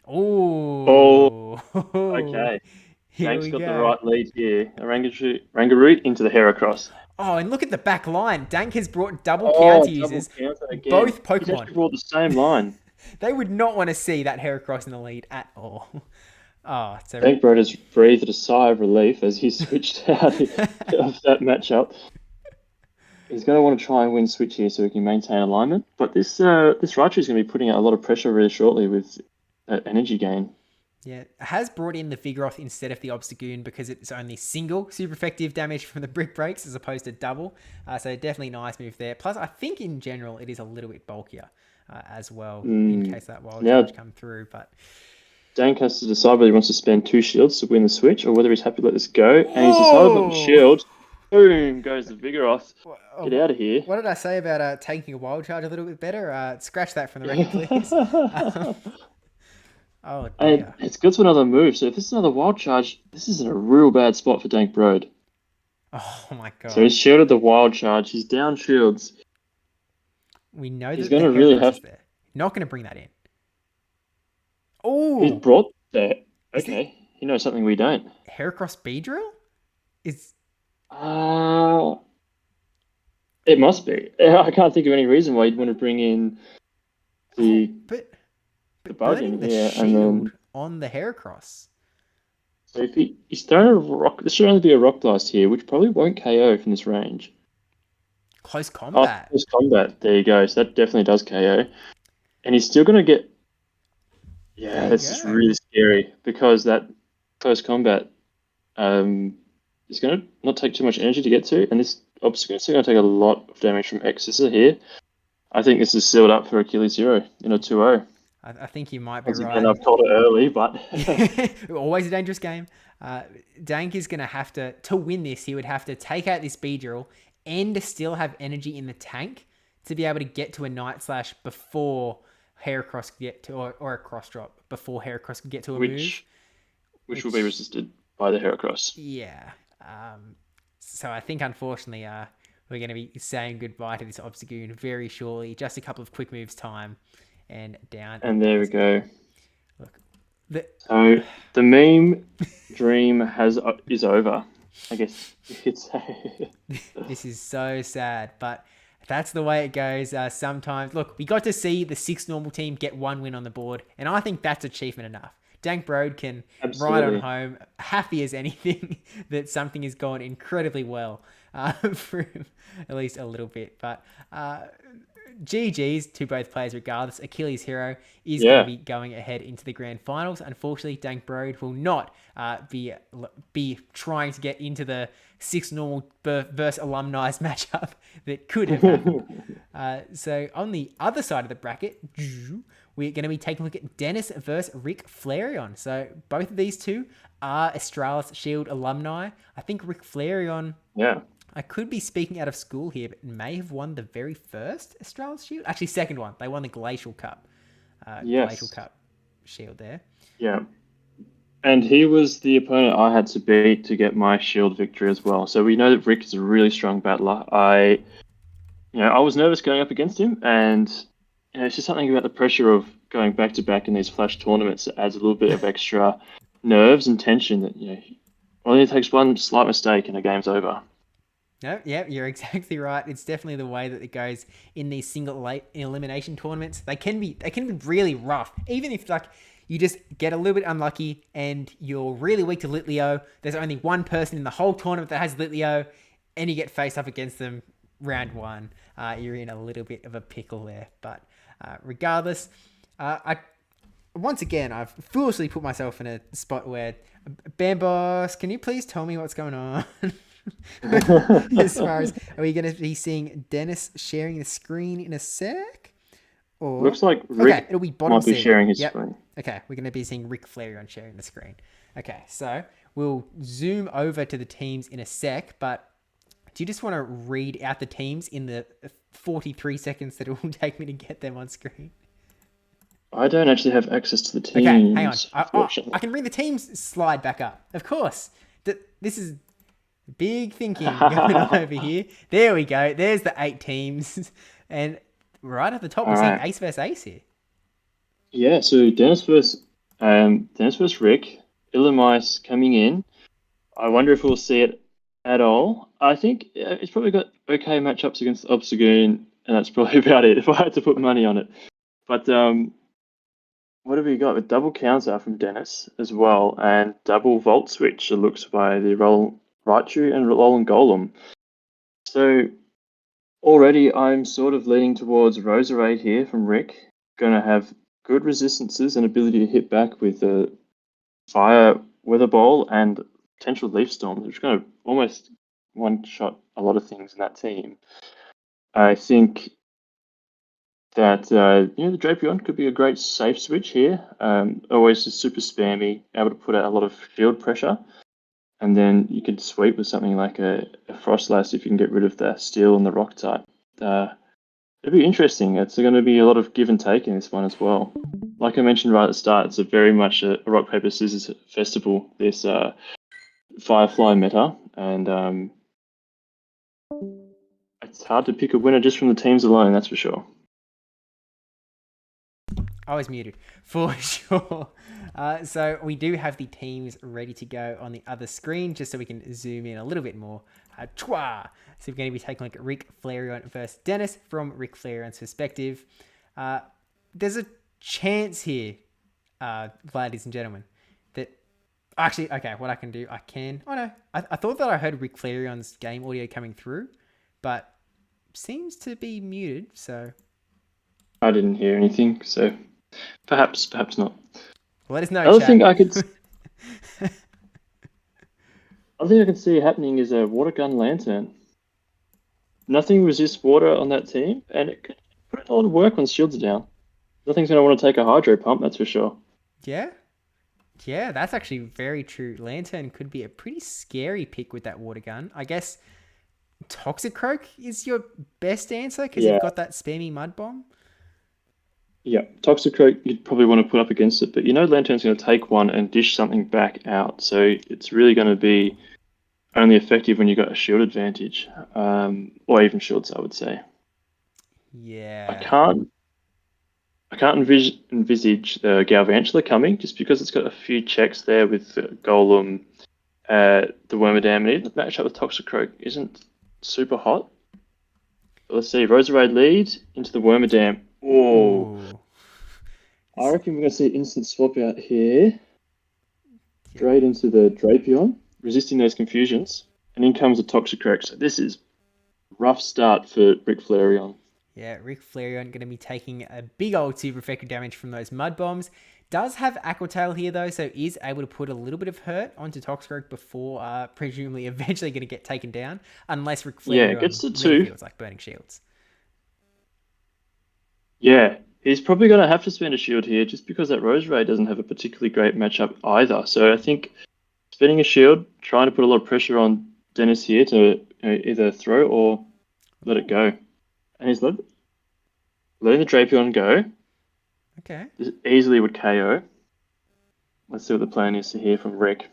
Oh, Okay. here Dank's we got the go. right lead here. A Rangaroot into the Heracross. Oh, and look at the back line. Dank has brought double counter Oh, double users, counter again. both He's Pokemon. actually brought the same line. They would not want to see that Heracross in the lead at all. Oh, so Dank Bird has breathed a sigh of relief as he switched out of that matchup. He's going to want to try and win switch here so he can maintain alignment. But this Raichu is going to be putting out a lot of pressure really shortly with energy gain. yeah, has brought in the Vigoroth instead of the Obstagoon because it's only single super effective damage from the Brick Breaks as opposed to double. So definitely nice move there. Plus, I think in general it is a little bit bulkier as well in case that Wild Now Charge come through. But Dank has to decide whether he wants to spend 2 shields to win the switch or whether he's happy to let this go. And he's decided not to whoa! shield. Boom goes the Vigoroth. Get out of here. What did I say about taking a Wild Charge a little bit better? Scratch that from the record, please. Oh And dear. it's got to another move. So if this is another wild charge, this is in a real bad spot for Dank Broad. Oh my So he's god. shielded the wild charge. He's down shields. We know He's that the going to really Heracross have. is there. Not going to bring that in. He's Oh, brought that. is the Okay. He knows something we don't. Heracross Beedrill? Is Uh, it must be. I can't think of any reason why you'd want to bring in oh, the but bug burning in the here. And shield then. on the Heracross. So if he's thrown a rock. This should only be a rock blast here, which probably won't KO from this range. Close Oh, combat. close combat. There you go. So that definitely does KO. And he's still going to get. There Yeah, you this is go. really scary because that close combat is going to not take too much energy to get to, and this obstacle is going to take a lot of damage from Xissa here. I think this is sealed up for Achilles Hero in a 2-0. I think you might be Once again, right. I've called it early, but Always a dangerous game. Dank is going to have to win this, he would have to take out this Beedrill and still have energy in the tank to be able to get to a Night Slash before Heracross could get to, or a Cross Drop before Heracross could get to a move. which will be resisted by the Heracross. Yeah. So I think, unfortunately, we're going to be saying goodbye to this Obstagoon very shortly. Just a couple of quick moves time, and down. And there we go. Look, so the meme dream is over, I guess you could say. This is so sad, but that's the way it goes. Sometimes, look, we got to see the 6 normal team get 1 win on the board, and I think that's achievement enough. Dank Broad can ride on home, happy as anything that something has gone incredibly well for him, at least a little bit. But GG's to both players regardless. Achilles Hero is going to be going ahead into the grand finals. Unfortunately, Dank Broad will not be trying to get into the 6 normal versus alumni's matchup that could have happened. So on the other side of the bracket, we're going to be taking a look at Dennis versus Rick Flareon. So both of these two are Australis Shield alumni. I think Rick Flareon... I could be speaking out of school here, but may have won the very first Australis Shield. Actually, second one. They won the Glacial Cup. Glacial Cup Shield there. Yeah. And he was the opponent I had to beat to get my Shield victory as well. So we know that Rick is a really strong battler. I was nervous going up against him, and it's just something about the pressure of going back to back in these flash tournaments that adds a little bit of extra nerves and tension that, only takes one slight mistake and the game's over. No, yeah, you're exactly right. It's definitely the way that it goes in these single elimination tournaments. They can be really rough. Even if you just get a little bit unlucky and you're really weak to Litleo, there's only one person in the whole tournament that has Litleo, and you get faced up against them round 1. You're in a little bit of a pickle there. But regardless, I've foolishly put myself in a spot where, Bambos, can you please tell me what's going on? As far as, are we going to be seeing Dennis sharing the screen in a sec? Or looks like Rick it'll be bottom might be sharing his screen. Okay, we're going to be seeing Rick Flareon sharing the screen. Okay, so we'll zoom over to the teams in a sec, but do you just want to read out the teams in the 43 seconds that it will take me to get them on screen? I don't actually have access to the teams. Okay, hang on. I can bring the teams slide back up. Of course. This is big thinking going on over here. There we go. There's the 8 teams. And right at the top, we're seeing Ace versus Ace here. Yeah, so Dennis versus Rick. Illimice coming in. I wonder if we'll see it at all. I think it's probably got okay matchups against Obstagoon, and that's probably about it if I had to put money on it. But what have we got? A double counter from Dennis as well, and double Volt Switch, it looks, by the Raichu and Alolan Golem. So already I'm sort of leaning towards Roserade here from Rick. Going to have good resistances and ability to hit back with a Fire Weather Ball and potential Leaf Storm, which is going to almost one-shot a lot of things in that team. I think that the Drapion could be a great safe switch here. Always just super spammy, able to put out a lot of field pressure. And then you could sweep with something like a Frostlass if you can get rid of the Steel and the Rock type. It'll be interesting. It's going to be a lot of give and take in this one as well. Like I mentioned right at the start, it's very much a rock, paper, scissors festival, this Firefly meta. And it's hard to pick a winner just from the teams alone, that's for sure. I was muted, for sure. So we do have the teams ready to go on the other screen, just so we can zoom in a little bit more. So we're going to be taking a look at Rick Flareon versus Dennis from Rick Flareon's perspective. There's a chance here, ladies and gentlemen, that... Actually, okay, what I can do, Oh no, I thought that I heard Rick Flareon's game audio coming through, but seems to be muted, so... I didn't hear anything, so perhaps not. Let us know. Other thing I could see happening is a water gun lantern. Nothing resists water on that team, and it could put in a lot of work once shields are down. Nothing's going to want to take a hydro pump, that's for sure. Yeah, that's actually very true. Lantern could be a pretty scary pick with that water gun. I guess Toxicroak is your best answer because you've got that spammy mud bomb. Yeah, Toxicroak you'd probably want to put up against it, but Lantern's going to take one and dish something back out, so it's really going to be only effective when you got a shield advantage, or even shields, I would say. I Yeah. can't I can't envisage the Galvantula coming just because it's got a few checks there with Golem, the Wormadam, and the matchup with Toxicroak isn't super hot. But let's see, Roserade lead into the Wormadam. Oh, Ooh. I reckon we're going to see instant swap out here. Yeah. Straight into the Drapion, resisting those confusions. And in comes a Toxicroak. So this is a rough start for Rick Flareon. Yeah, Rick Flareon going to be taking a big old super effective damage from those mud bombs. Does have Aqua Tail here though, so is able to put a little bit of hurt onto Toxicroak before presumably eventually going to get taken down, unless Rick Flareon Gets to really 2. feels like burning shields. Yeah, he's probably going to have to spend a shield here just because that Roserade doesn't have a particularly great matchup either. So I think spending a shield, trying to put a lot of pressure on Dennis here to either throw or let it go. And he's letting the Drapion go. Okay. This easily would KO. Let's see what the plan is to hear from Rick.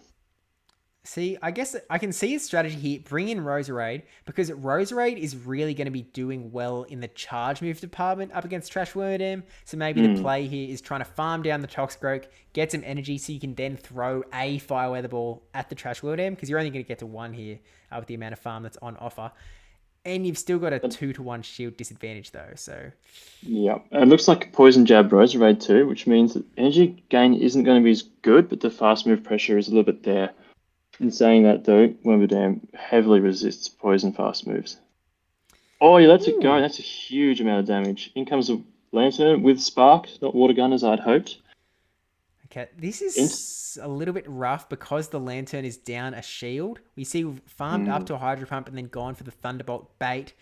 See, I guess I can see his strategy here. Bring in Roserade, because Roserade is really going to be doing well in the charge move department up against Trash Wormadam. So maybe the play here is trying to farm down the Toxicroak, get some energy so you can then throw a Fire Weather Ball at the Trash Wormadam, because you're only going to get to 1 here with the amount of farm that's on offer. And you've still got a 2-to-1 shield disadvantage though, so... Yeah, it looks like Poison Jab Roserade too, which means that energy gain isn't going to be as good, but the fast move pressure is a little bit there. In saying that, though, Wormadam heavily resists poison fast moves. Oh, he lets it go. That's a huge amount of damage. In comes a Lantern with Spark, not Water Gun as I'd hoped. Okay, this is a little bit rough because the Lantern is down a shield. We see we've farmed up to a Hydro Pump and then gone for the Thunderbolt bait.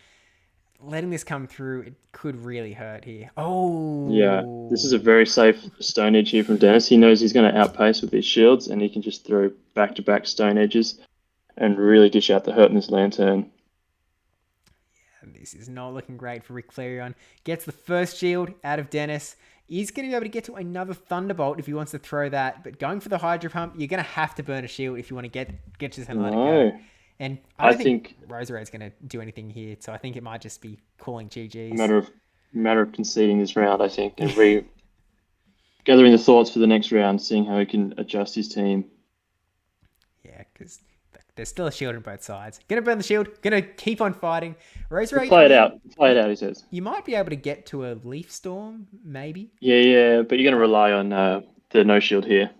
Letting this come through, it could really hurt here. Oh. Yeah, this is a very safe Stone Edge here from Dennis. He knows he's going to outpace with these shields, and he can just throw back-to-back Stone Edges and really dish out the hurt in this Lantern. Yeah, this is not looking great for Rick Flareon. Gets the first shield out of Dennis. He's going to be able to get to another Thunderbolt if he wants to throw that, but going for the Hydro Pump, you're going to have to burn a shield if you want to get to this and let it go. And I don't think Roserade's going to do anything here, so I think it might just be calling GGs. A matter of conceding this round, I think, and gathering the thoughts for the next round, seeing how he can adjust his team. Yeah, because there's still a shield on both sides. Going to burn the shield, going to keep on fighting. Roserade, play it out, he says. You might be able to get to a Leaf Storm, maybe. Yeah, but you're going to rely on the no shield here.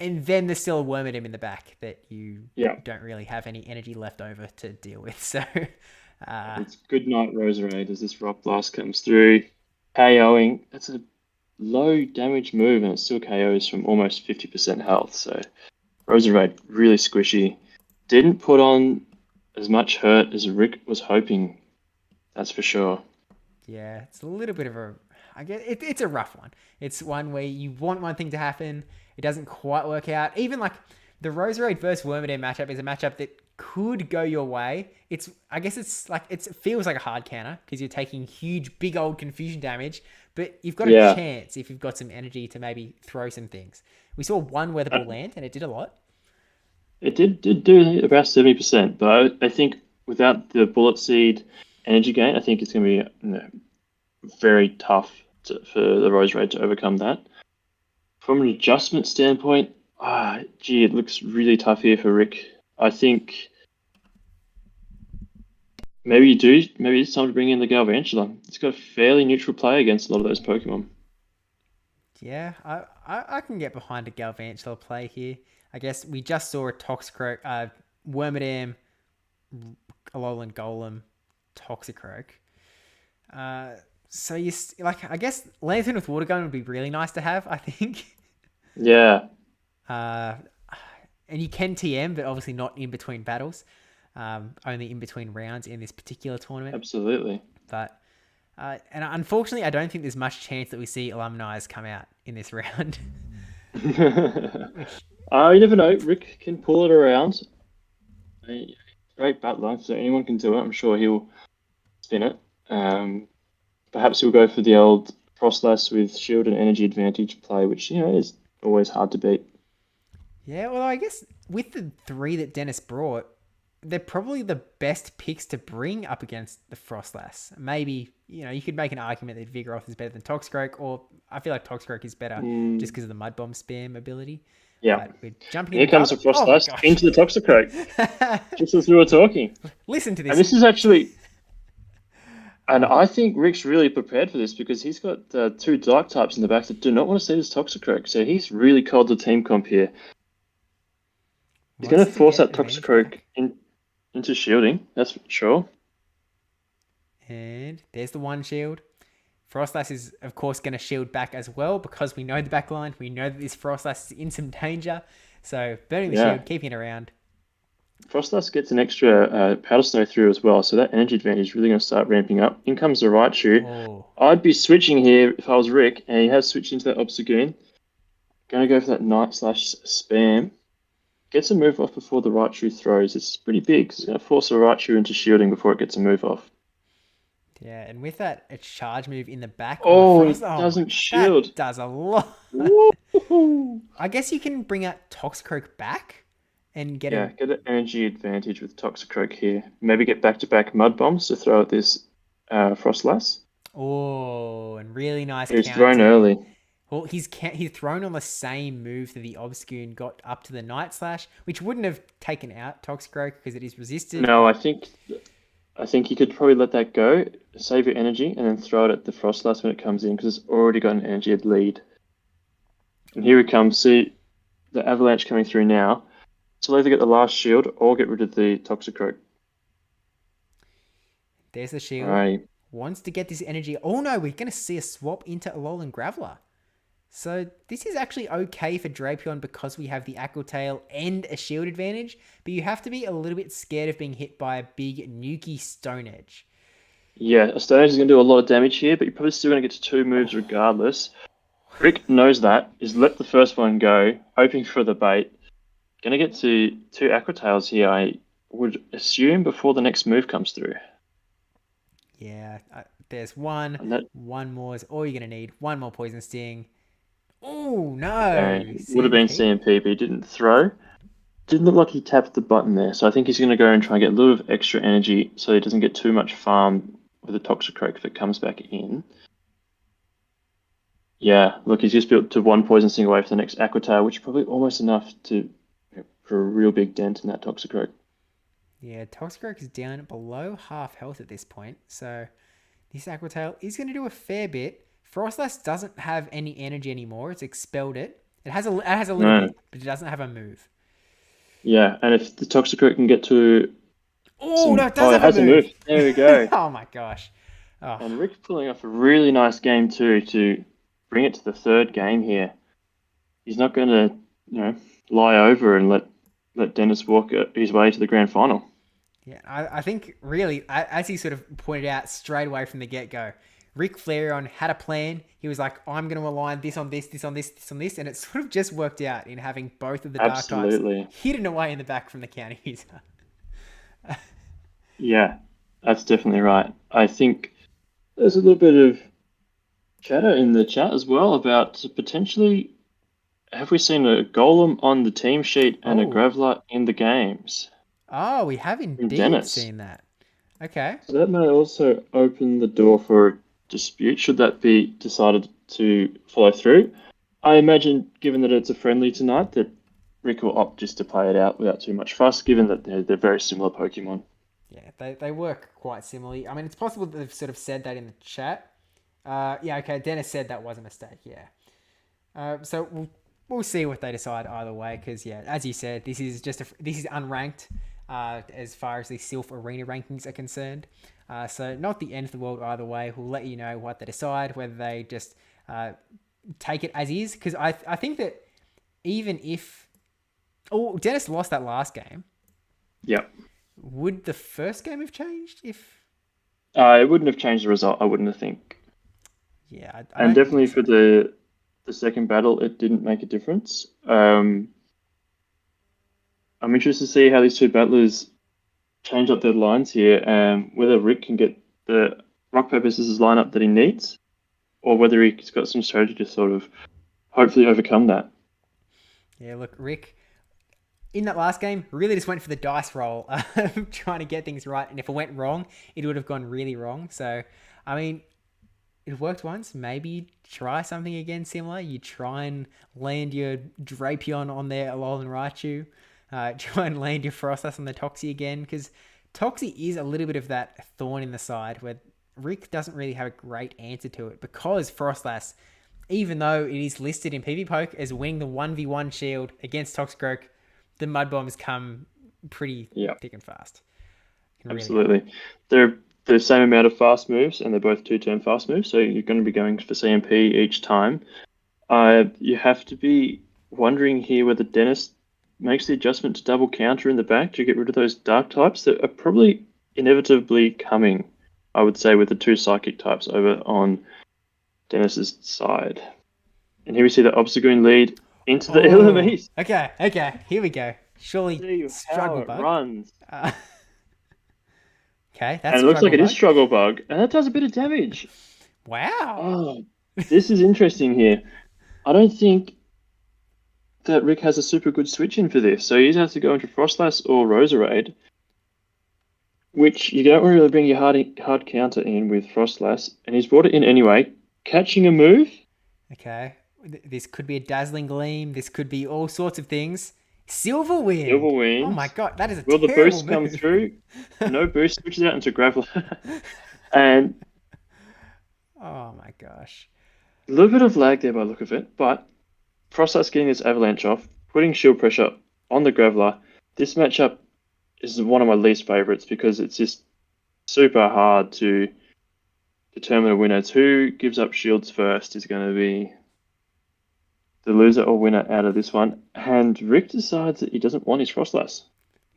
And then there's still a Wormadam in the back that you don't really have any energy left over to deal with. So it's good night, Roserade, as this Rock Blast comes through. KOing. That's a low damage move, and it still KOs from almost 50% health. So Roserade, really squishy. Didn't put on as much hurt as Rick was hoping. That's for sure. Yeah, it's a little bit of a... I guess it's a rough one. It's one where you want one thing to happen, it doesn't quite work out. Even like the Roserade versus Wormadam matchup is a matchup that could go your way. I guess it feels like a hard counter because you're taking huge, big old confusion damage, but you've got a chance if you've got some energy to maybe throw some things. We saw one Weather Ball land and it did a lot. It did do about 70%, but I think without the Bullet Seed energy gain, I think it's going to be very tough for the Roserade to overcome that. From an adjustment standpoint, it looks really tough here for Rick. I think maybe it's time to bring in the Galvantula. It's got a fairly neutral play against a lot of those Pokemon. Yeah, I can get behind a Galvantula play here. I guess we just saw a Toxicroak, Wormadam, Alolan Golem, Toxicroak. So I guess Lantern with Water Gun would be really nice to have, I think. Yeah. And you can TM, but obviously not in between battles. Only in between rounds in this particular tournament. Absolutely. But and unfortunately, I don't think there's much chance that we see Alumni's come out in this round. You never know. Rick can pull it around. Great battler, so anyone can do it. I'm sure he'll spin it. Perhaps he'll go for the old Frostlass with shield and energy advantage play, which is always hard to beat. Yeah, well, I guess with the 3 that Dennis brought, they're probably the best picks to bring up against the Frostlass. Maybe, you could make an argument that Vigoroth is better than Toxicroak, or I feel like Toxicroak is better just because of the Mud Bomb spam ability. Yeah. But we're jumping Here comes the Frostlass into the Toxicroak, just as we were talking. Listen to this. And this is actually... And I think Rick's really prepared for this because he's got 2 Dark types in the back that do not want to see this Toxicroak. So he's really called the team comp here. He's going to force that Toxicroak into shielding, that's for sure. And there's the 1 shield. Frostlass is, of course, going to shield back as well because we know the back line. We know that this Frostlass is in some danger. So burning the shield, keeping it around. Frostlass gets an extra Powder Snow through as well, so that energy advantage is really going to start ramping up. In comes the Raichu. Oh. I'd be switching here if I was Rick, and he has switched into that Obstagoon. Going to go for that Night/Spam. Gets a move off before the Raichu throws. It's pretty big, because it's going to force the Raichu into shielding before it gets a move off. Yeah, and with that, a charge move in the back. It doesn't shield. That does a lot. I guess you can bring out Toxicroak back. And get an energy advantage with Toxicroak here. Maybe get back-to-back Mud Bombs to throw at this Frostlass. Oh, and really nice. He's thrown early. Well, he's thrown on the same move that the Obstagoon got up to the Night Slash, which wouldn't have taken out Toxicroak because it is resisted. No, I think you could probably let that go, save your energy, and then throw it at the Frostlass when it comes in because it's already got an energy lead. And here it comes. See the Avalanche coming through now. So they'll either get the last shield or get rid of the Toxicroak. There's the shield. Right. Wants to get this energy. Oh no, we're going to see a swap into Alolan Graveler. So this is actually okay for Drapion because we have the Aqua Tail and a shield advantage, but you have to be a little bit scared of being hit by a big Nuki Stone Edge. Yeah, a Stone Edge is going to do a lot of damage here, but you're probably still going to get to 2 moves regardless. Rick knows that. He's let the first one go, hoping for the bait. Going to get to 2 Aqua Tails here, I would assume, before the next move comes through. Yeah, there's one. One more is all you're going to need. 1 more Poison Sting. Oh, no. Would have been CMP, but he didn't throw. Didn't look like he tapped the button there, so I think he's going to go and try and get a little bit of extra energy so he doesn't get too much farm with the Toxicroak if it comes back in. Yeah, look, he's just built to 1 Poison Sting away for the next Aqua Tail, which is probably almost enough for a real big dent in that Toxicroak. Yeah, Toxicroak is down below half health at this point, so this Aqua Tail is going to do a fair bit. Frostlass doesn't have any energy anymore. It's expelled it. It has a little bit, but it doesn't have a move. Yeah, and if the Toxicroak can get to... it has a move. There we go. Oh my gosh. Oh. And Rick's pulling off a really nice game too to bring it to the 3rd game here. He's not going to, lie over and let Dennis walk his way to the grand final. Yeah, I think really, as he sort of pointed out straight away from the get-go, Rick Flareon had a plan. He was like, I'm going to align this on this, this on this, this on this, and it sort of just worked out in having both of the Dark types hidden away in the back from the counter user. Yeah, that's definitely right. I think there's a little bit of chatter in the chat as well about potentially, have we seen a Golem on the team sheet and a Graveler in the games? Oh, we have indeed seen that. Okay. So that may also open the door for a dispute, should that be decided to follow through. I imagine, given that it's a friendly tonight, that Rick will opt just to play it out without too much fuss, given that they're very similar Pokemon. Yeah, they work quite similarly. I mean, it's possible that they've sort of said that in the chat. Yeah, okay, Dennis said that was a mistake, yeah. So we'll see what they decide either way, because, yeah, as you said, this is unranked as far as the Silph Arena rankings are concerned. So not the end of the world either way. We'll let you know what they decide, whether they just take it as is, because I think that even if... Oh, Dennis lost that last game. Yep. Would the first game have changed if... It wouldn't have changed the result, I wouldn't think. Yeah, and definitely for the second battle, it didn't make a difference. I'm interested to see how these 2 battlers change up their lines here, and whether Rick can get the rock, paper, scissors lineup that he needs, or whether he's got some strategy to sort of hopefully overcome that. Yeah, look, Rick, in that last game, really just went for the dice roll, trying to get things right. And if it went wrong, it would have gone really wrong. So, I mean, it worked once. Maybe try something again similar. You try and land your Drapion on there, Alolan Raichu. Try and land your Frostless on the Toxie again, because Toxie is a little bit of that thorn in the side where Rick doesn't really have a great answer to it, because Frostless, even though it is listed in PvPoke as winning the 1v1 shield against Toxicroak, the Mud Bombs come pretty thick and fast. Absolutely. They're the same amount of fast moves, and they're both 2-turn fast moves, so you're going to be going for CMP each time. You have to be wondering here whether Dennis makes the adjustment to double counter in the back to get rid of those dark types that are probably inevitably coming, I would say, with the 2 psychic types over on Dennis's side. And here we see the Obstagoon lead into the Illumise. Okay, here we go. Surely Struggle Bug runs. Okay, that's and it looks like it is Struggle Bug, and that does a bit of damage. Wow. Oh, this is interesting here. I don't think that Rick has a super good switch in for this, so he either has to go into Frostlass or Roserade, which you don't really bring your hard counter in with Frostlass, and he's brought it in anyway, catching a move. Okay, this could be a Dazzling Gleam. This could be all sorts of things. Silverwind. Oh my god, that is a terrible move. Will the boost come through? No boost, switches out into Graveler. And oh my gosh. A little bit of lag there by the look of it, but Frostlass getting this avalanche off, putting shield pressure on the Graveler. This matchup is one of my least favorites because it's just super hard to determine a winner. It's who gives up shields first is going to be the loser or winner out of this one. And Rick decides that he doesn't want his Frostlass.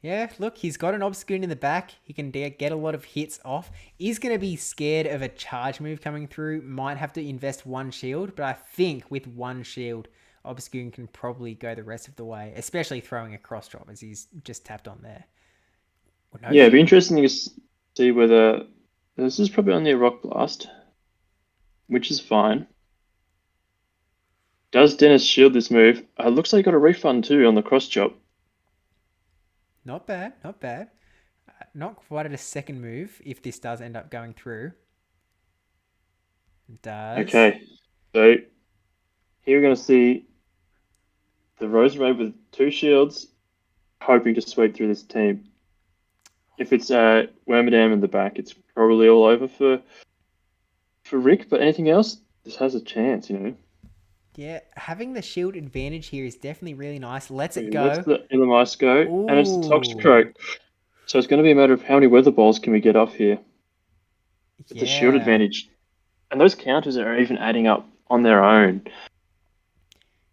Yeah, look, he's got an Obstagoon in the back. He can get a lot of hits off. He's going to be scared of a charge move coming through. Might have to invest 1 shield, but I think with 1 shield, Obstagoon can probably go the rest of the way, especially throwing a cross drop as he's just tapped on there. Well, no, it'd be interesting to see whether this is probably only a Rock Blast, which is fine. Does Dennis shield this move? Looks like he got a refund too on the cross chop. Not bad, not bad. Not quite at a second move if this does end up going through. It does. Okay, so here we're going to see the Roserade with 2 shields, hoping to sweep through this team. If it's Wormadam in the back, it's probably all over for Rick, but anything else, this has a chance, you know. Yeah, having the shield advantage here is definitely really nice. Let's it go. Let's the Illumise go, and it's the Toxicroak. So it's going to be a matter of how many Weather Balls can we get off here. With the shield advantage. And those counters are even adding up on their own.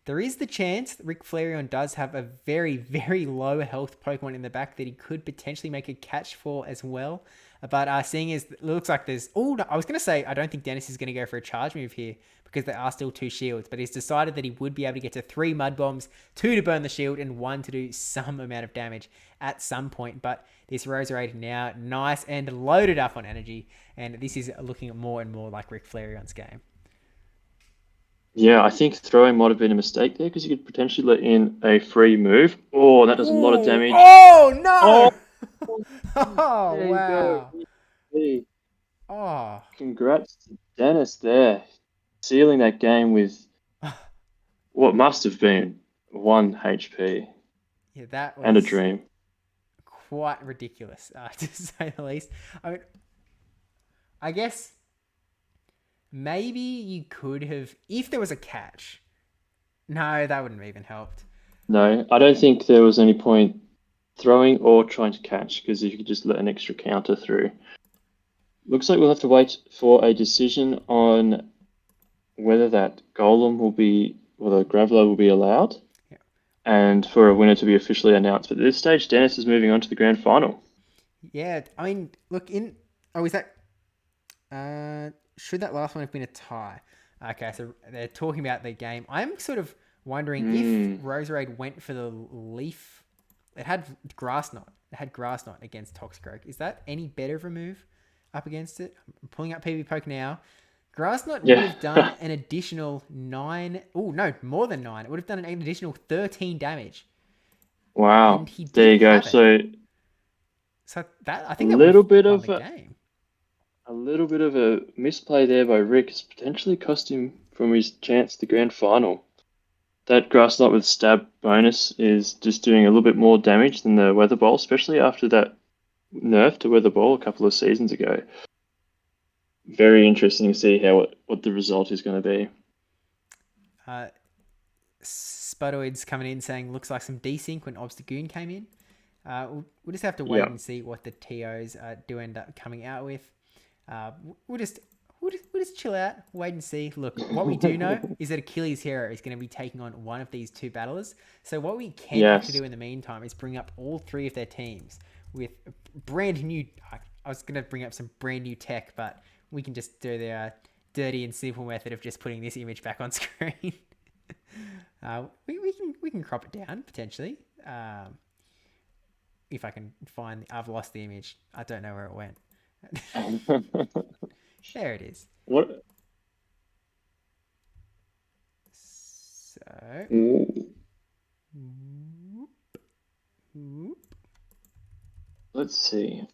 There is the chance that Rick Flareon does have a very, very low health Pokemon in the back that he could potentially make a catch for as well. But seeing as it looks like there's... Oh, no, I was going to say, I don't think Dennis is going to go for a charge move here because there are still 2 shields. But he's decided that he would be able to get to 3 Mud Bombs, 2 to burn the shield, and 1 to do some amount of damage at some point. But this Roserade now nice and loaded up on energy. And this is looking more and more like Rick Flareon's game. Yeah, I think throwing might have been a mistake there because you could potentially let in a free move. Oh, that does a lot of damage. Oh, no! Oh, wow. Oh. Congrats to Dennis there. Sealing that game with what must have been 1 HP. Yeah, that was... And a dream. Quite ridiculous, to say the least. I mean, I guess... Maybe you could have... If there was a catch. No, that wouldn't have even helped. No, I don't think there was any point throwing or trying to catch because you could just let an extra counter through. Looks like we'll have to wait for a decision on whether that Golem will be... or the Graveler will be allowed. Yeah. And for a winner to be officially announced. But at this stage, Dennis is moving on to the grand final. Yeah, I mean, look, in... Oh, is that... Should that last one have been a tie? Okay, so they're talking about the game. I'm sort of wondering if Roserade went for the Leaf. It had Grass Knot. It had Grass Knot against Toxicroak. Is that any better of a move up against it? I'm pulling up PvPoke now. Grass Knot would have done an additional 9... Oh, no, more than 9. It would have done an additional 13 damage. Wow. and he There you didn't go. have it. So So that I a think that would little have bit won of the game. a little bit of a misplay there by Rick has potentially cost him from his chance at the grand final. That grass knot with stab bonus is just doing a little bit more damage than the weather ball, especially after that nerf to weather ball a couple of seasons ago. Very interesting to see what the result is going to be. Spudoid's coming in saying looks like some desync when Obstagoon came in. We'll just have to wait Yeah. and see what the TOs do end up coming out with. We'll just chill out, wait and see. Look, what we do know is that Achilles' Hero is going to be taking on one of these two battlers. So what we can have to Yes. do in the meantime is bring up all three of their teams with brand new. I was going to bring up some brand new tech, but we can just do the dirty and simple method of just putting this image back on screen. We can crop it down potentially. If I can find, I've lost the image. I don't know where it went. There it is. What? So, Let's see.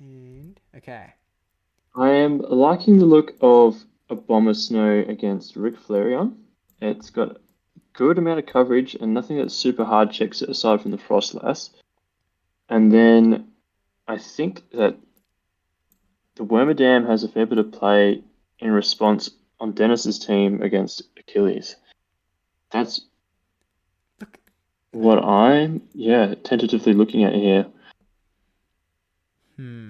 and okay. I am liking the look of a Bomber Snow against Rick Flareon. It's got a good amount of coverage and nothing that super hard checks it aside from the Frostlass. And then I think that the Wormadam has a fair bit of play in response on Dennis's team against Achilles. That's what I'm, tentatively looking at here.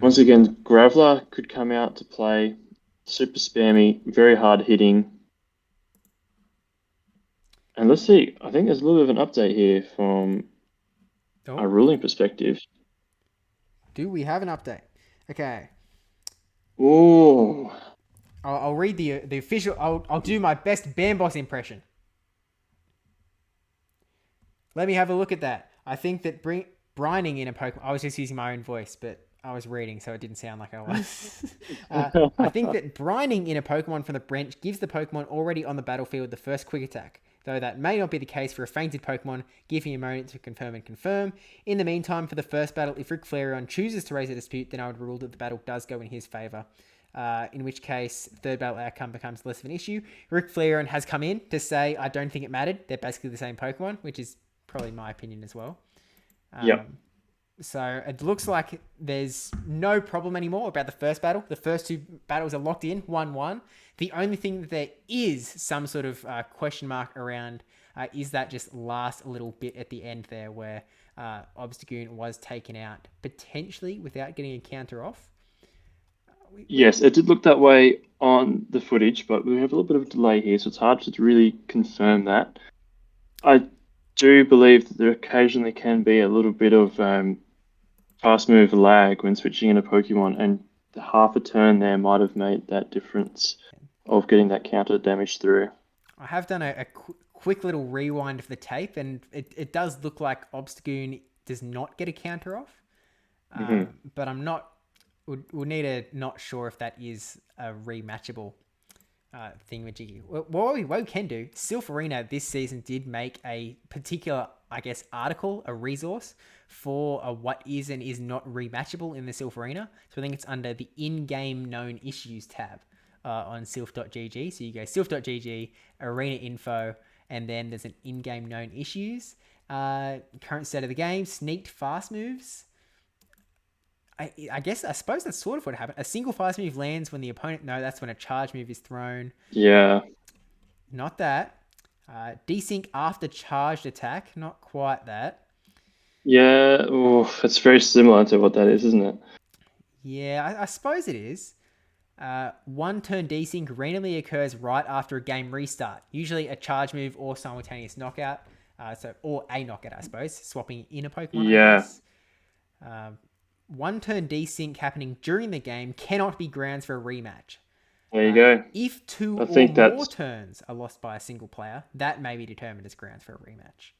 Once again, Graveler could come out to play. Super spammy, very hard hitting. And let's see, I think there's a little bit of an update here from a ruling perspective. Do we have an update? Okay. Oh, I'll read the official. I'll do my best Bamboss impression. Let me have a look at that. I think that brining in a Pokemon. I was just using my own voice, but I was reading, so it didn't sound like I was. I think that brining in a Pokemon from the bench gives the Pokemon already on the battlefield the first quick attack. Though that may not be the case for a fainted Pokemon, giving a moment to confirm and confirm. In the meantime, for the first battle, if Rick Flareon chooses to raise a dispute, then I would rule that the battle does go in his favour. In which case, third battle outcome becomes less of an issue. Rick Flareon has come in to say, I don't think it mattered. They're basically the same Pokemon, which is probably my opinion as well. Yep. So it looks like there's no problem anymore about the first battle. The first two battles are locked in, 1-1. The only thing that there is some sort of question mark around is that just last little bit at the end there where Obstagoon was taken out, potentially without getting a counter off. Yes, it did look that way on the footage, but we have a little bit of a delay here, so it's hard to really confirm that. I do believe that there occasionally can be a little bit of fast move lag when switching in a Pokemon, and the half a turn there might have made that difference of getting that counter damage through. I have done a quick little rewind of the tape, and it does look like Obstagoon does not get a counter off, but I'm not. We'll need to not sure if that is a rematchable thingamajiggy. What we can do, Silph Arena this season did make a particular, I guess, article, a resource for what is and is not rematchable in the Silph Arena. So I think it's under the in-game known issues tab on silph.gg. So you go silph.gg, arena info, and then there's an in-game known issues. Current state of the game, sneaked fast moves. I suppose that's sort of what happened. A single fast move lands when the opponent... No, that's when a charge move is thrown. Yeah. Not that. Desync after charged attack. Not quite that. Yeah, it's very similar to what that is, isn't it? Yeah, I suppose it is. One turn desync randomly occurs right after a game restart. Usually a charge move or simultaneous knockout. Or a knockout, I suppose. Swapping in a Pokemon, Yeah. I guess. One turn desync happening during the game cannot be grounds for a rematch. There you go. If two I think or more that's- turns are lost by a single player, that may be determined as grounds for a rematch.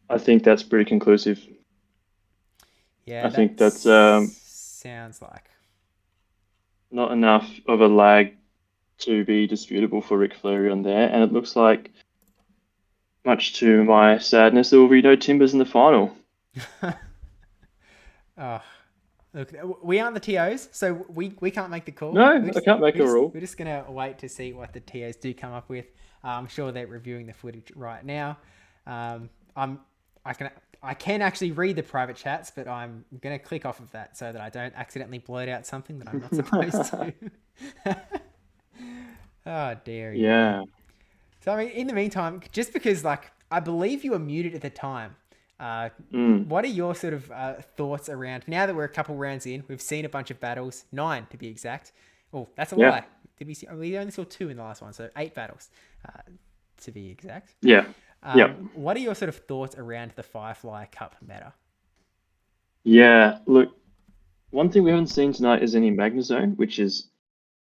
I think that's pretty conclusive. Yeah, I think that's sounds like not enough of a lag to be disputable for Rick Flareon there, and it looks like much to my sadness, there will be no Timbers in the final. Oh, look, we aren't the TOs, so we can't make the call. No, I can't make a rule. We're just gonna wait to see what the TOs do come up with. I'm sure they're reviewing the footage right now. I'm I can I can actually read the private chats, but I'm gonna click off of that so that I don't accidentally blurt out something that I'm not supposed to. Oh dear. Yeah. So I mean, in the meantime, just because like I believe you were muted at the time, Mm. what are your sort of thoughts around now that we're a couple rounds in? We've seen a bunch of battles, 9 to be exact. Oh, that's a Yeah. lie. Did we see? We only saw 2 in the last one, so 8 battles to be exact. Yeah. Yep. What are your sort of thoughts around the Firefly Cup meta? Yeah. Look, one thing we haven't seen tonight is any Magnezone, which is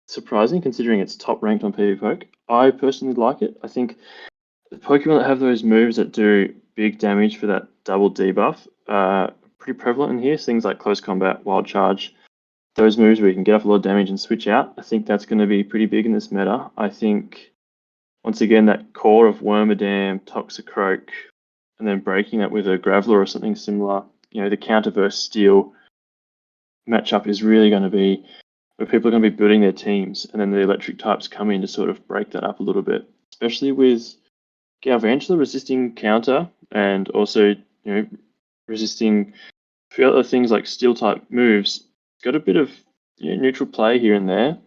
surprising considering it's top ranked on PvPoke. I personally like it. I think the Pokemon that have those moves that do big damage for that double debuff are pretty prevalent in here. Things like Close Combat, Wild Charge, those moves where you can get off a lot of damage and switch out. I think that's going to be pretty big in this meta. I think, once again, that core of Wormadam, Toxicroak, and then breaking that with a Graveler or something similar, the counterverse Steel matchup is really going to be where people are going to be building their teams, and then the electric types come in to sort of break that up a little bit, especially with Yahwertle resisting counter and also resisting a few other things like steel type moves. Got a bit of neutral play here and there.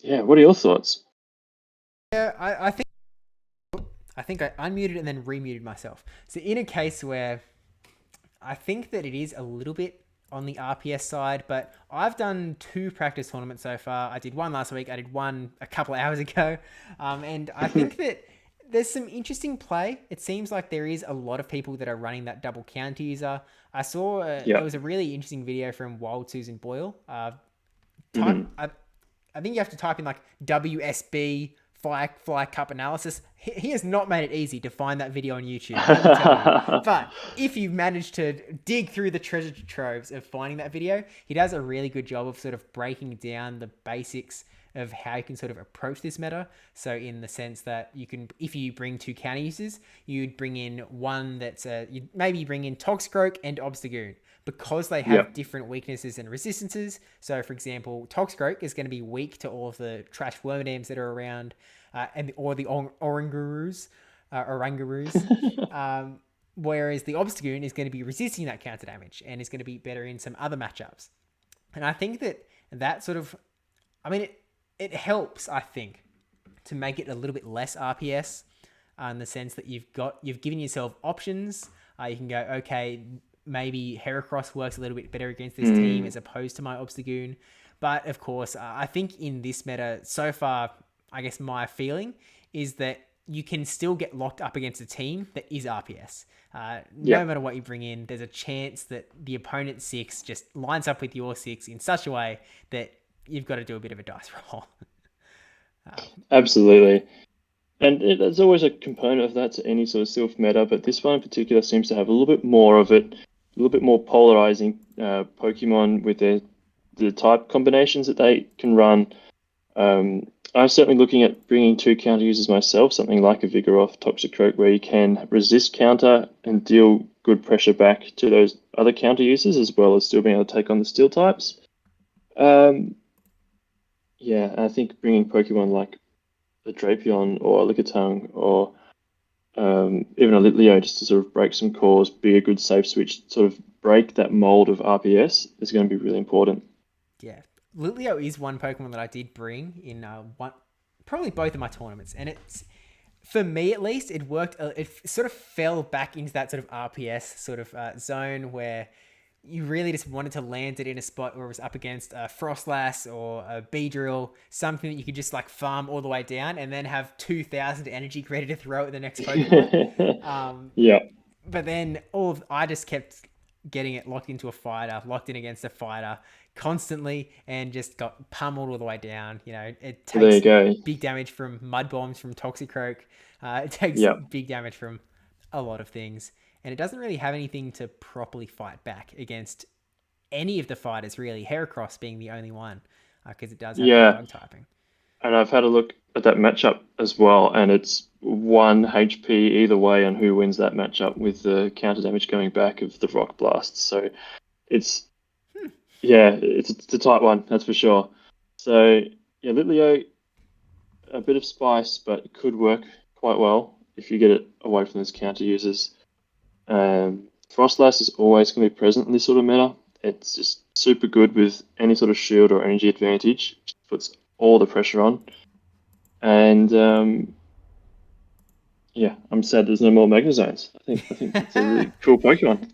Yeah, what are your thoughts? Yeah, I think I unmuted and then remuted myself. So in a case where I think that it is a little bit on the RPS side, but I've done 2 practice tournaments so far. I did one last week. I did one a couple hours ago. And I think that there's some interesting play. It seems like there is a lot of people that are running that double counter user. I saw there was a really interesting video from Wild Susan Boyle. I think you have to type in like WSB Firefly Cup analysis. He has not made it easy to find that video on YouTube. But if you manage to dig through the treasure troves of finding that video, he does a really good job of sort of breaking down the basics of how you can sort of approach this meta. So in the sense that you can, if you bring 2 counter uses, you'd bring in one that's you'd maybe bring in Toxicroak and Obstagoon, because they have different weaknesses and resistances. So for example, Toxicroak is going to be weak to all of the trash Wormadams that are around, or the Orangaroos, whereas the Obstagoon is going to be resisting that counter damage and is going to be better in some other matchups. And I think that sort of, I mean, it helps, I think, to make it a little bit less RPS, in the sense that you've given yourself options. You can go, okay, maybe Heracross works a little bit better against this team as opposed to my Obstagoon. But of course, I think in this meta so far, I guess my feeling is that you can still get locked up against a team that is RPS. No matter what you bring in, there's a chance that the opponent's 6 just lines up with your 6 in such a way that you've got to do a bit of a dice roll. Absolutely. And there's always a component of that to any sort of Silph meta, but this one in particular seems to have a little bit more of it, a little bit more polarizing Pokemon with the type combinations that they can run. I'm certainly looking at bringing 2 counter users myself, something like a Vigoroth, Toxicroak, where you can resist counter and deal good pressure back to those other counter users, as well as still being able to take on the steel types. Yeah, I think bringing Pokemon like a Drapion or a Lickitung or even a Litleo just to sort of break some cores, be a good safe switch, sort of break that mold of RPS is going to be really important. Yeah. Litleo is one Pokemon that I did bring in probably both of my tournaments. And it's, for me at least, it worked. It sort of fell back into that sort of RPS sort of zone where you really just wanted to land it in a spot where it was up against a Frostlass or a Beedrill, something that you could just like farm all the way down and then have 2,000 energy ready to throw at the next Pokemon. But then I just kept getting it locked into a fighter, locked in against a fighter constantly, and just got pummeled all the way down. It takes big damage from Mud Bombs from Toxicroak. It takes big damage from a lot of things. And it doesn't really have anything to properly fight back against any of the fighters, really. Heracross being the only one, because it does have bug typing. And I've had a look at that matchup as well, and it's 1 HP either way on who wins that matchup with the counter damage going back of the Rock Blast. So it's yeah, it's a tight one, that's for sure. So yeah, Litleo, a bit of spice, but it could work quite well if you get it away from those counter users. Frostlass is always going to be present in this sort of meta. It's just super good with any sort of shield or energy advantage. Just puts all the pressure on. And yeah, I'm sad there's no more Magnazones. I think it's a really cool Pokemon.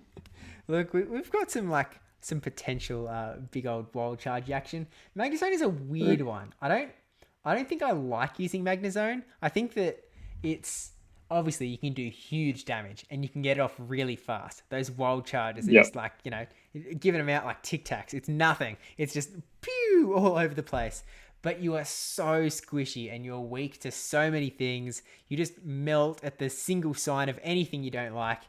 Look, we've got some potential big old wild charge action. Magnezone is a weird one. I don't think I like using Magnezone. I think that it's obviously you can do huge damage and you can get it off really fast. Those wild charges are just like, giving them out like Tic Tacs. It's nothing. It's just pew all over the place. But you are so squishy and you're weak to so many things. You just melt at the single sign of anything you don't like.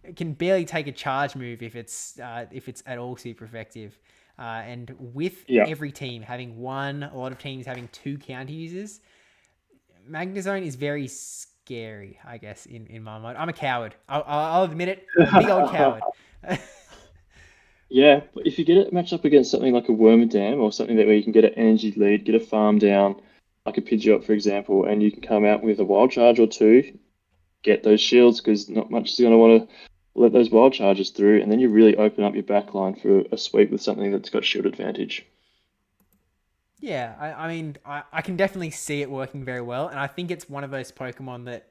It can barely take a charge move if it's at all super effective. And with every team having one, a lot of teams having two counter users, Magnezone is very scary, I guess, in my mind. I'm a coward. I'll admit it. I'm a big old coward. Yeah, but if you get it matched up against something like a Wormadam or something that where you can get an energy lead, get a farm down, like a Pidgeot, for example, and you can come out with a wild charge or two, get those shields because not much is going to want to let those wild charges through, and then you really open up your back line for a sweep with something that's got shield advantage. Yeah, I mean, I can definitely see it working very well, and I think it's one of those Pokemon that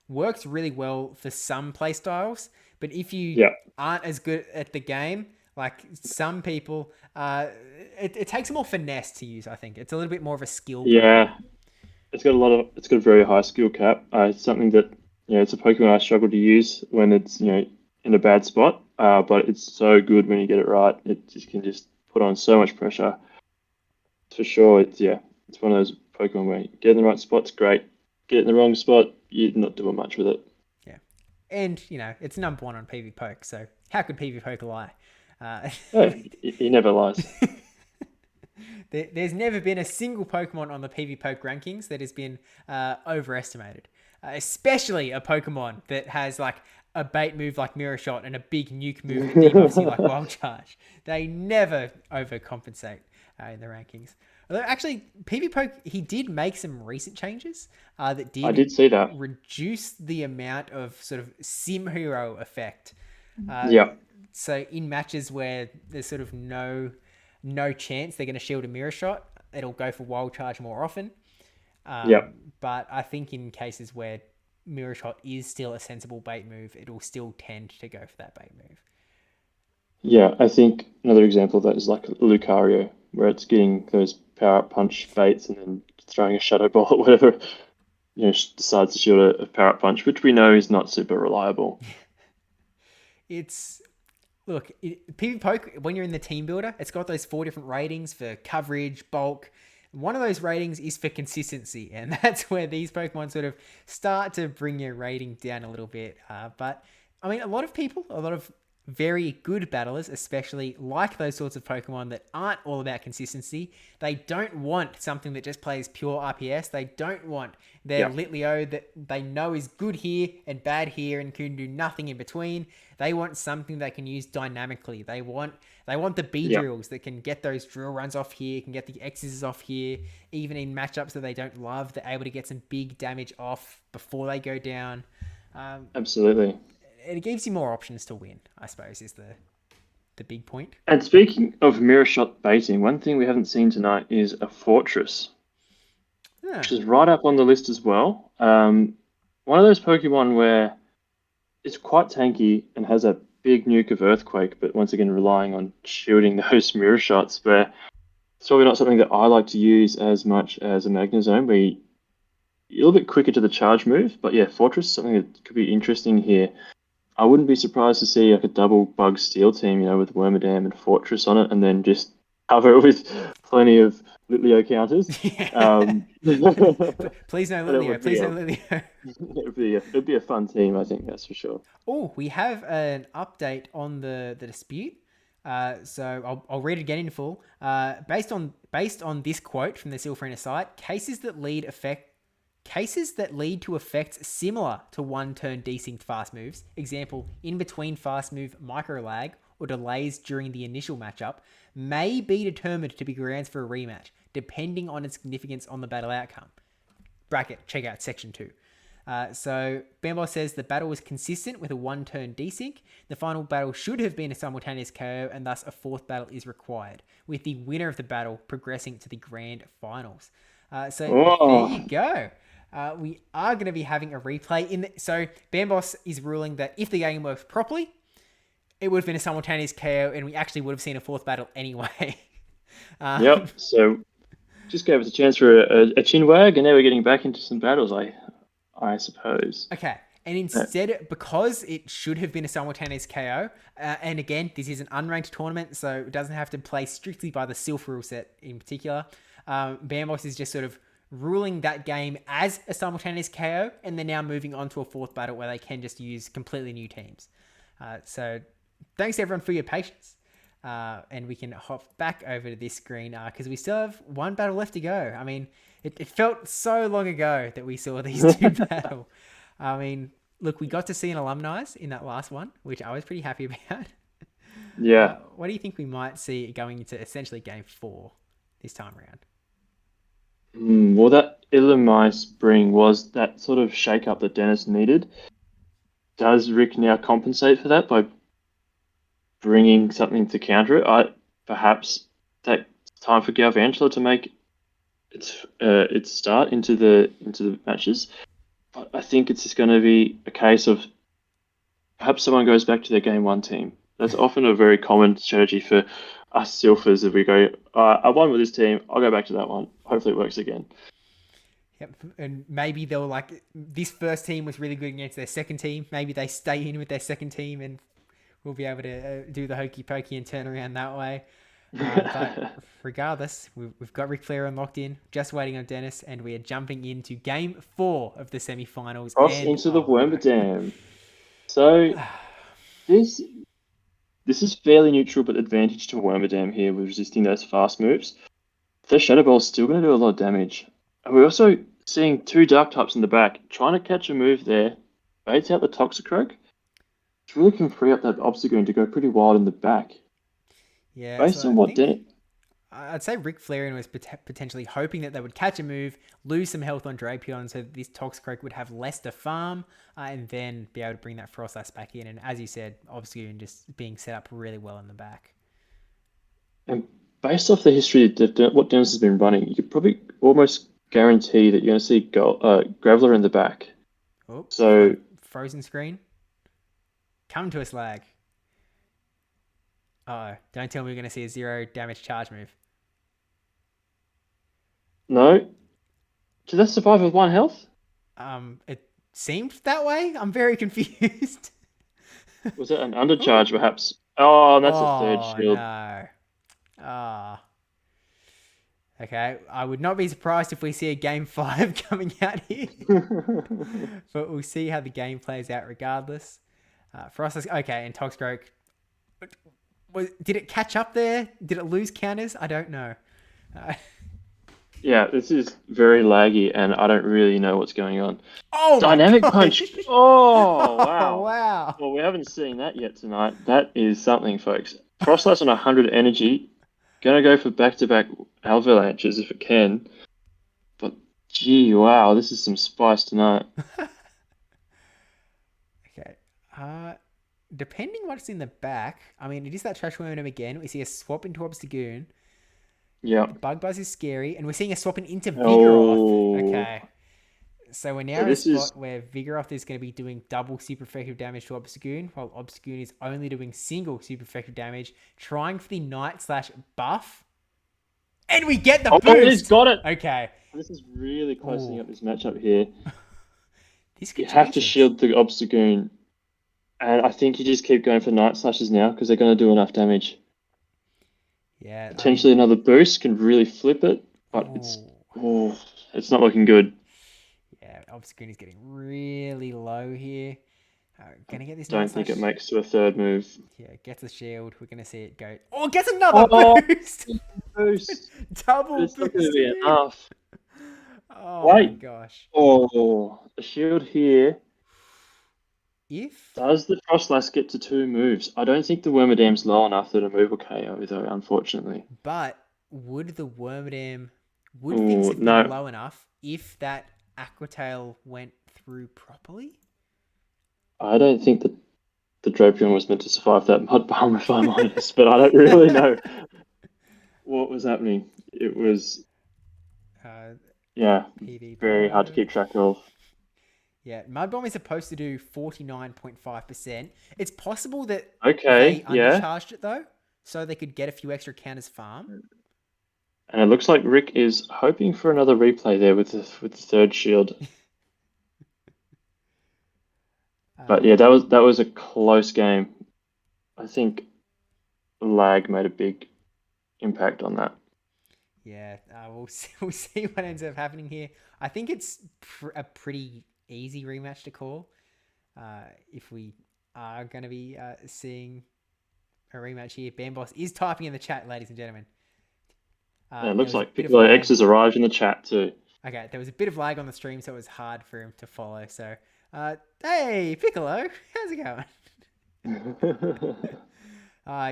works really well for some playstyles, but if you aren't as good at the game, like some people, it takes more finesse to use, I think. It's a little bit more of a skill Yeah, it's got a very high skill cap. It's something that, it's a Pokemon I struggle to use when it's, in a bad spot, but it's so good when you get it right. It just can just put on so much pressure. For sure, it's one of those Pokemon where you get in the right spot's great. Get it in the wrong spot, you're not doing much with it. Yeah. And, it's number one on PvPoke, so how could PvPoke lie? He never lies. There's never been a single Pokemon on the PvPoke rankings that has been overestimated. Especially a Pokemon that has like a bait move like Mirror Shot and a big nuke move that debuffs you like Wild Charge. They never overcompensate in the rankings. Although actually, PvPoke, he did make some recent changes that did I did see that. reduce the amount of sort of sim hero effect. So in matches where there's sort of no chance they're going to shield a Mirror Shot, it'll go for Wild Charge more often. But I think in cases where Mirror Shot is still a sensible bait move, it'll still tend to go for that bait move. Yeah, I think another example of that is like Lucario, where it's getting those power up punch baits and then throwing a shadow ball or whatever, decides to shield a power up punch, which we know is not super reliable. PvPoke, when you're in the team builder, it's got those 4 different ratings for coverage, bulk. One of those ratings is for consistency, and that's where these Pokemon sort of start to bring your rating down a little bit. But I mean, a lot of very good battlers, especially like those sorts of Pokemon that aren't all about consistency. They don't want something that just plays pure RPS. They don't want their Litleo that they know is good here and bad here and can do nothing in between. They want something they can use dynamically. They want the B-drills that can get those drill runs off here, can get the X's off here, even in matchups that they don't love, they're able to get some big damage off before they go down. Absolutely. It gives you more options to win, I suppose, is the big point. And speaking of Mirror Shot baiting, one thing we haven't seen tonight is a Fortress, which is right up on the list as well. One of those Pokemon where it's quite tanky and has a big nuke of Earthquake, but once again relying on shielding those Mirror Shots, where it's probably not something that I like to use as much as a Magnezone, where you're a little bit quicker to the charge move. But yeah, Fortress is something that could be interesting here. I wouldn't be surprised to see like a double Bug Steel team, with Wormadam and Fortress on it, and then just cover it with plenty of Litleo counters. Please no Litleo. Please no Litleo. It'd be a fun team, I think, that's for sure. Oh, we have an update on the dispute. So I'll read it again in full. Based on this quote from the Silph site, cases that lead to effects similar to one-turn desynced fast moves, example, in between fast move micro lag or delays during the initial matchup, may be determined to be grounds for a rematch, depending on its significance on the battle outcome. Bracket, check out section 2. So Bamboss says the battle was consistent with a one-turn desync. The final battle should have been a simultaneous KO, and thus a fourth battle is required, with the winner of the battle progressing to the grand finals. There you go. We are going to be having a replay. So Bamboss is ruling that if the game works properly, it would have been a simultaneous KO, and we actually would have seen a fourth battle anyway. Yep. So just gave us a chance for a chin wag, and now we're getting back into some battles, I suppose. Okay. And instead, because it should have been a simultaneous KO, and again, this is an unranked tournament, so it doesn't have to play strictly by the Silph rule set in particular. Bamboss is just sort of ruling that game as a simultaneous KO, and they're now moving on to a fourth battle where they can just use completely new teams. So thanks everyone for your patience. And we can hop back over to this screen because we still have one battle left to go. I mean, it felt so long ago that we saw these two battle. I mean, look, we got to see an alumni in that last one, which I was pretty happy about. Yeah. What do you think we might see going into essentially game 4 this time around? Well, that Illumise Spring was that sort of shake-up that Dennis needed. Does Rick now compensate for that by bringing something to counter it? Perhaps take time for Yahwertle to make its start into the matches. But I think it's just going to be a case of perhaps someone goes back to their game 1 team. That's often a very common strategy for us Silphers. If we go, I won with this team, I'll go back to that one. Hopefully it works again. Yep, and maybe they'll this first team was really good against their second team. Maybe they stay in with their second team and we'll be able to do the hokey pokey and turn around that way. But regardless, we've got Ric Flair unlocked in, just waiting on Dennis, and we are jumping into game 4 of the semi-finals. Into the Wormadam. So this is fairly neutral, but advantage to Wormadam here with resisting those fast moves. The Shadow Ball's still going to do a lot of damage. And we're also seeing 2 Dark types in the back, trying to catch a move there, baits out the Toxicroak. It really can free up that Obstagoon to go pretty wild in the back. Yeah. Based on what did it? I'd say Ric Flair was potentially hoping that they would catch a move, lose some health on Drapion, so this Toxicroak would have less to farm, and then be able to bring that Frostlass back in. And as you said, Obstagoon just being set up really well in the back. And based off the history of what Dennis has been running, you could probably almost guarantee that you're going to see Graveler in the back. Oh, so frozen screen. Come to us, lag. Uh-oh. Don't tell me we're going to see a 0 damage charge move. No. Did that survive with 1 health? It seemed that way. I'm very confused. Was it an undercharge, perhaps? Oh, that's a 3rd shield. No. Okay, I would not be surprised if we see a game 5 coming out here. But we'll see how the game plays out regardless. Frostlass, okay, and Toxicroak. Did it catch up there? Did it lose counters? I don't know. Yeah, this is very laggy, and I don't really know what's going on. Oh, Dynamic Punch! Oh, wow. Oh, wow. Well, we haven't seen that yet tonight. That is something, folks. Frostlass on 100 energy. Gonna go for back-to-back avalanches if it can. But, gee, wow, this is some spice tonight. Okay. Depending what's in the back, I mean, it is that Trash Worm again. We see a swap into Obstagoon. Yeah. Bug Buzz is scary, and we're seeing a swapping into Vigoroth. Oh. Okay. So we're now in a spot where Vigoroth is going to be doing double super effective damage to Obstagoon, while Obstagoon is only doing single super effective damage, trying for the Night/buff. And we get the boost! Oh, he's got it! Okay. This is really closing up this matchup here. You have to shield the Obstagoon. And I think you just keep going for Night Slashes now, because they're going to do enough damage. Yeah. Potentially another boost can really flip it, but it's not looking good. Yeah, Obstagoon is getting really low here. Gonna get this. Don't think it makes to a third move. Yeah, gets a shield. We're gonna see it go. Oh, gets another Oh, boost. boost. Double It's not boost going to be again. enough. Oh my Wait. gosh. Oh, the shield here. If Does the Frostlass get to 2 moves? I don't think the Wormadam's low enough that a move will KO, though, unfortunately. But would the Wormadam, would things Oh, have been no. low enough if that Aquatail went through properly? I don't think that the Drapion was meant to survive that mud bomb, if I'm honest, but I don't really know what was happening. It was, yeah, PvP. very hard to keep track of. Yeah, Mud Bomb is supposed to do 49.5%. It's possible that Okay, they yeah. undercharged it though, so they could get a few extra counters farm. And it looks like Rick is hoping for another replay there with the third shield. But yeah, that was a close game. I think lag made a big impact on that. Yeah, we'll see what ends up happening here. I think it's a pretty easy rematch to call. If we are going to be seeing a rematch here, Bamboss is typing in the chat, ladies and gentlemen. Yeah, it looks like Piccolo X has arrived in the chat too. Okay, there was a bit of lag on the stream, so it was hard for him to follow. So, hey, Piccolo, how's it going?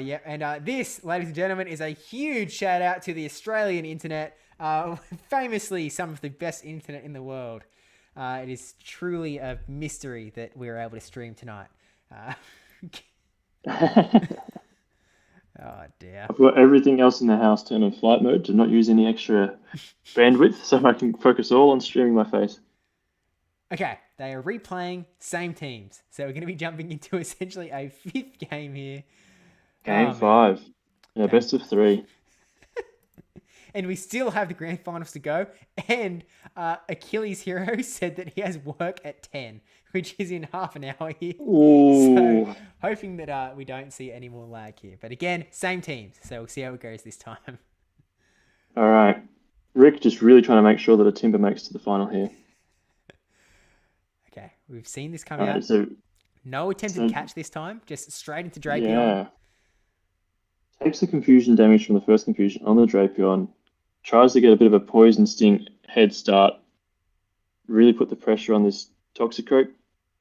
Yeah, and this, ladies and gentlemen, is a huge shout out to the Australian internet, famously some of the best internet in the world. It is truly a mystery that we were able to stream tonight. Oh dear. I've got everything else in the house turned on flight mode to not use any extra bandwidth, so I can focus all on streaming my face. Okay, they are replaying same teams, so we're going to be jumping into essentially a 5th game here. Game 5. Yeah, best of 3. And we still have the grand finals to go. And Achilles Hero said that he has work at 10, which is in half an hour here. Ooh. So hoping that we don't see any more lag here. But again, same teams. So we'll see how it goes this time. All right. Rick just really trying to make sure that a Timber makes to the final here. Okay, we've seen this come out. So, no attempted catch this time. Just straight into Drapion. Yeah. Takes the confusion damage from the first confusion on the Drapion. Tries to get a bit of a Poison Sting head start. Really put the pressure on this Toxicroak.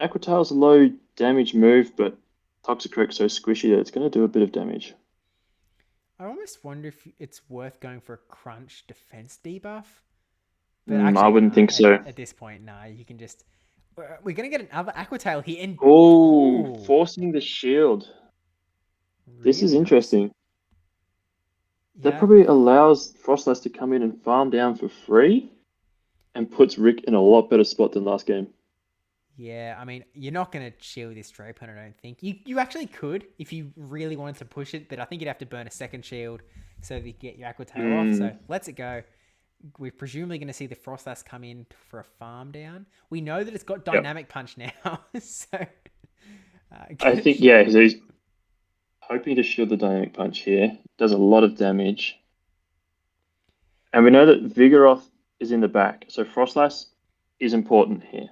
Aquatail's a low damage move, but Toxicroak's so squishy that it's going to do a bit of damage. I almost wonder if it's worth going for a crunch defense debuff. But actually, I wouldn't think so. At this point, no. You can just... We're going to get another Aquatail here. And... Oh, forcing the shield. Really this is interesting. Yeah. That probably allows Frostlass to come in and farm down for free and puts Rick in a lot better spot than last game. Yeah, I mean, you're not going to shield this Drapion, I don't think. You actually could if you really wanted to push it, but I think you'd have to burn a second shield so that you get your Aquatail off. So let's it go. We're presumably going to see the Frostlass come in for a farm down. We know that it's got Dynamic Punch now. So I think, yeah, so he's hoping to shield the Dynamic Punch here. Does a lot of damage. And we know that Vigoroth is in the back. So Frostlass is important here.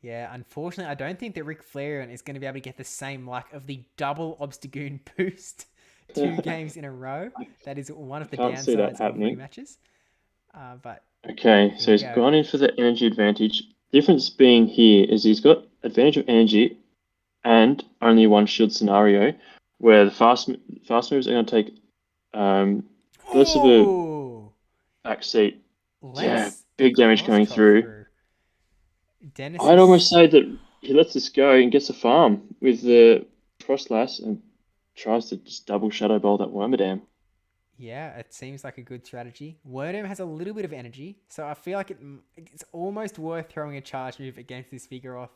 Yeah, unfortunately, I don't think that Rick Flareon is going to be able to get the same luck of the double Obstagoon boost 2 games in a row. That is one of the downsides of rematches. But okay, so he's gone in for the energy advantage. Difference being here is he's got advantage of energy and only 1 shield scenario, where the fast moves are going to take less of a back seat. Yeah, big damage coming through. I'd almost say that he lets this go and gets a farm with the Frostlass and tries to just double Shadow Ball that Wormadam. Yeah, it seems like a good strategy. Wormadam has a little bit of energy, so I feel like it's almost worth throwing a charge move against this Vigoroth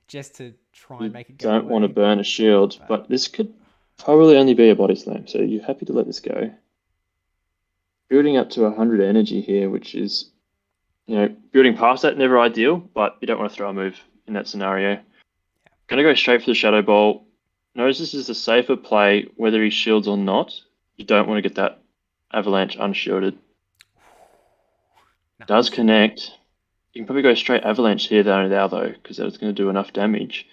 just to try and make it go. Don't want to burn a shield, but this could probably only be a body slam, so you're happy to let this go. Building up to 100 energy here, which is, building past that, never ideal, but you don't want to throw a move in that scenario. Yeah. Going to go straight for the Shadow Ball. Knows this is a safer play, whether he shields or not. You don't want to get that Avalanche unshielded. Nice. Does connect. You can probably go straight Avalanche here though, because that's going to do enough damage.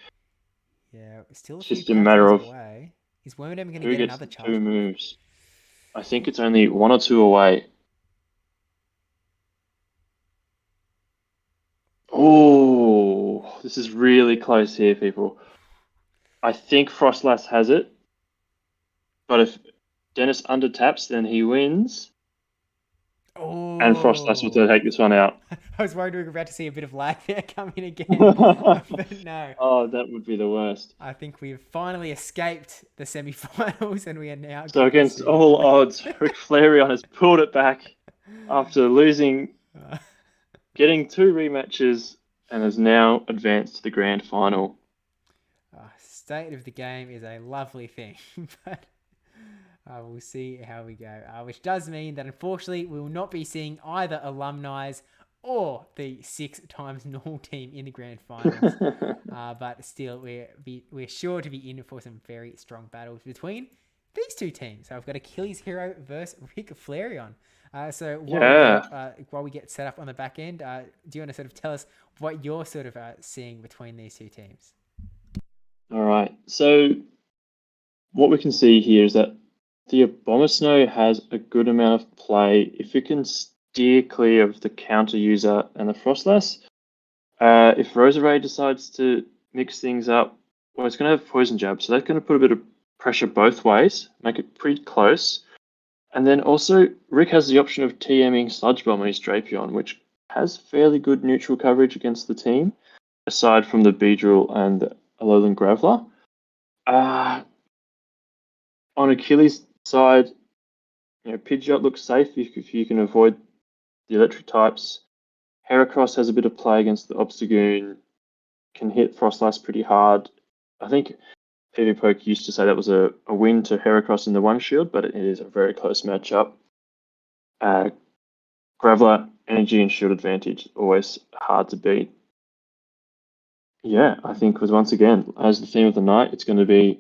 Yeah, still a It's few just a matter patches of away. Is Wormadam going to who get gets another the charge two move? moves. I think it's only one or two away. Oh, this is really close here, people. I think Frostlass has it, but if Dennis undertaps, then he wins, and Frostlass will Oh, take this one out. I was worried we were about to see a bit of lag there coming again, but no. Oh, that would be the worst. I think we've finally escaped the semi-finals, and we are now So going to against see. all odds, Rick Flareon has pulled it back after losing, Uh, getting two rematches, and has now advanced to the grand final. state of the game is a lovely thing, but we'll see how we go. Which does mean that unfortunately we will not be seeing either alumni's or the 6 times normal team in the grand finals. But still, we're sure to be in for some very strong battles between these two teams. So I've got Achilles Hero versus Rick Flareon. So while we get set up on the back end, do you want to sort of tell us what you're sort of seeing between these two teams? All right. So what we can see here is that the Abomasnow has a good amount of play if it can steer clear of the counter user and the Frostlass. If Roserade decides to mix things up, well, it's going to have Poison Jab, so that's going to put a bit of pressure both ways, make it pretty close. And then also, Rick has the option of TMing Sludge Bomb on his Drapion, which has fairly good neutral coverage against the team, aside from the Beedrill and the Alolan Graveler. On Achilles' side, Pidgeot looks safe if you can avoid the electric types. Heracross has a bit of play against the Obstagoon, can hit Frostlass pretty hard. I think PvPoke used to say that was a win to Heracross in the one shield, but it is a very close matchup. Graveler, energy and shield advantage, always hard to beat. Yeah, I think once again, as the theme of the night, it's going to be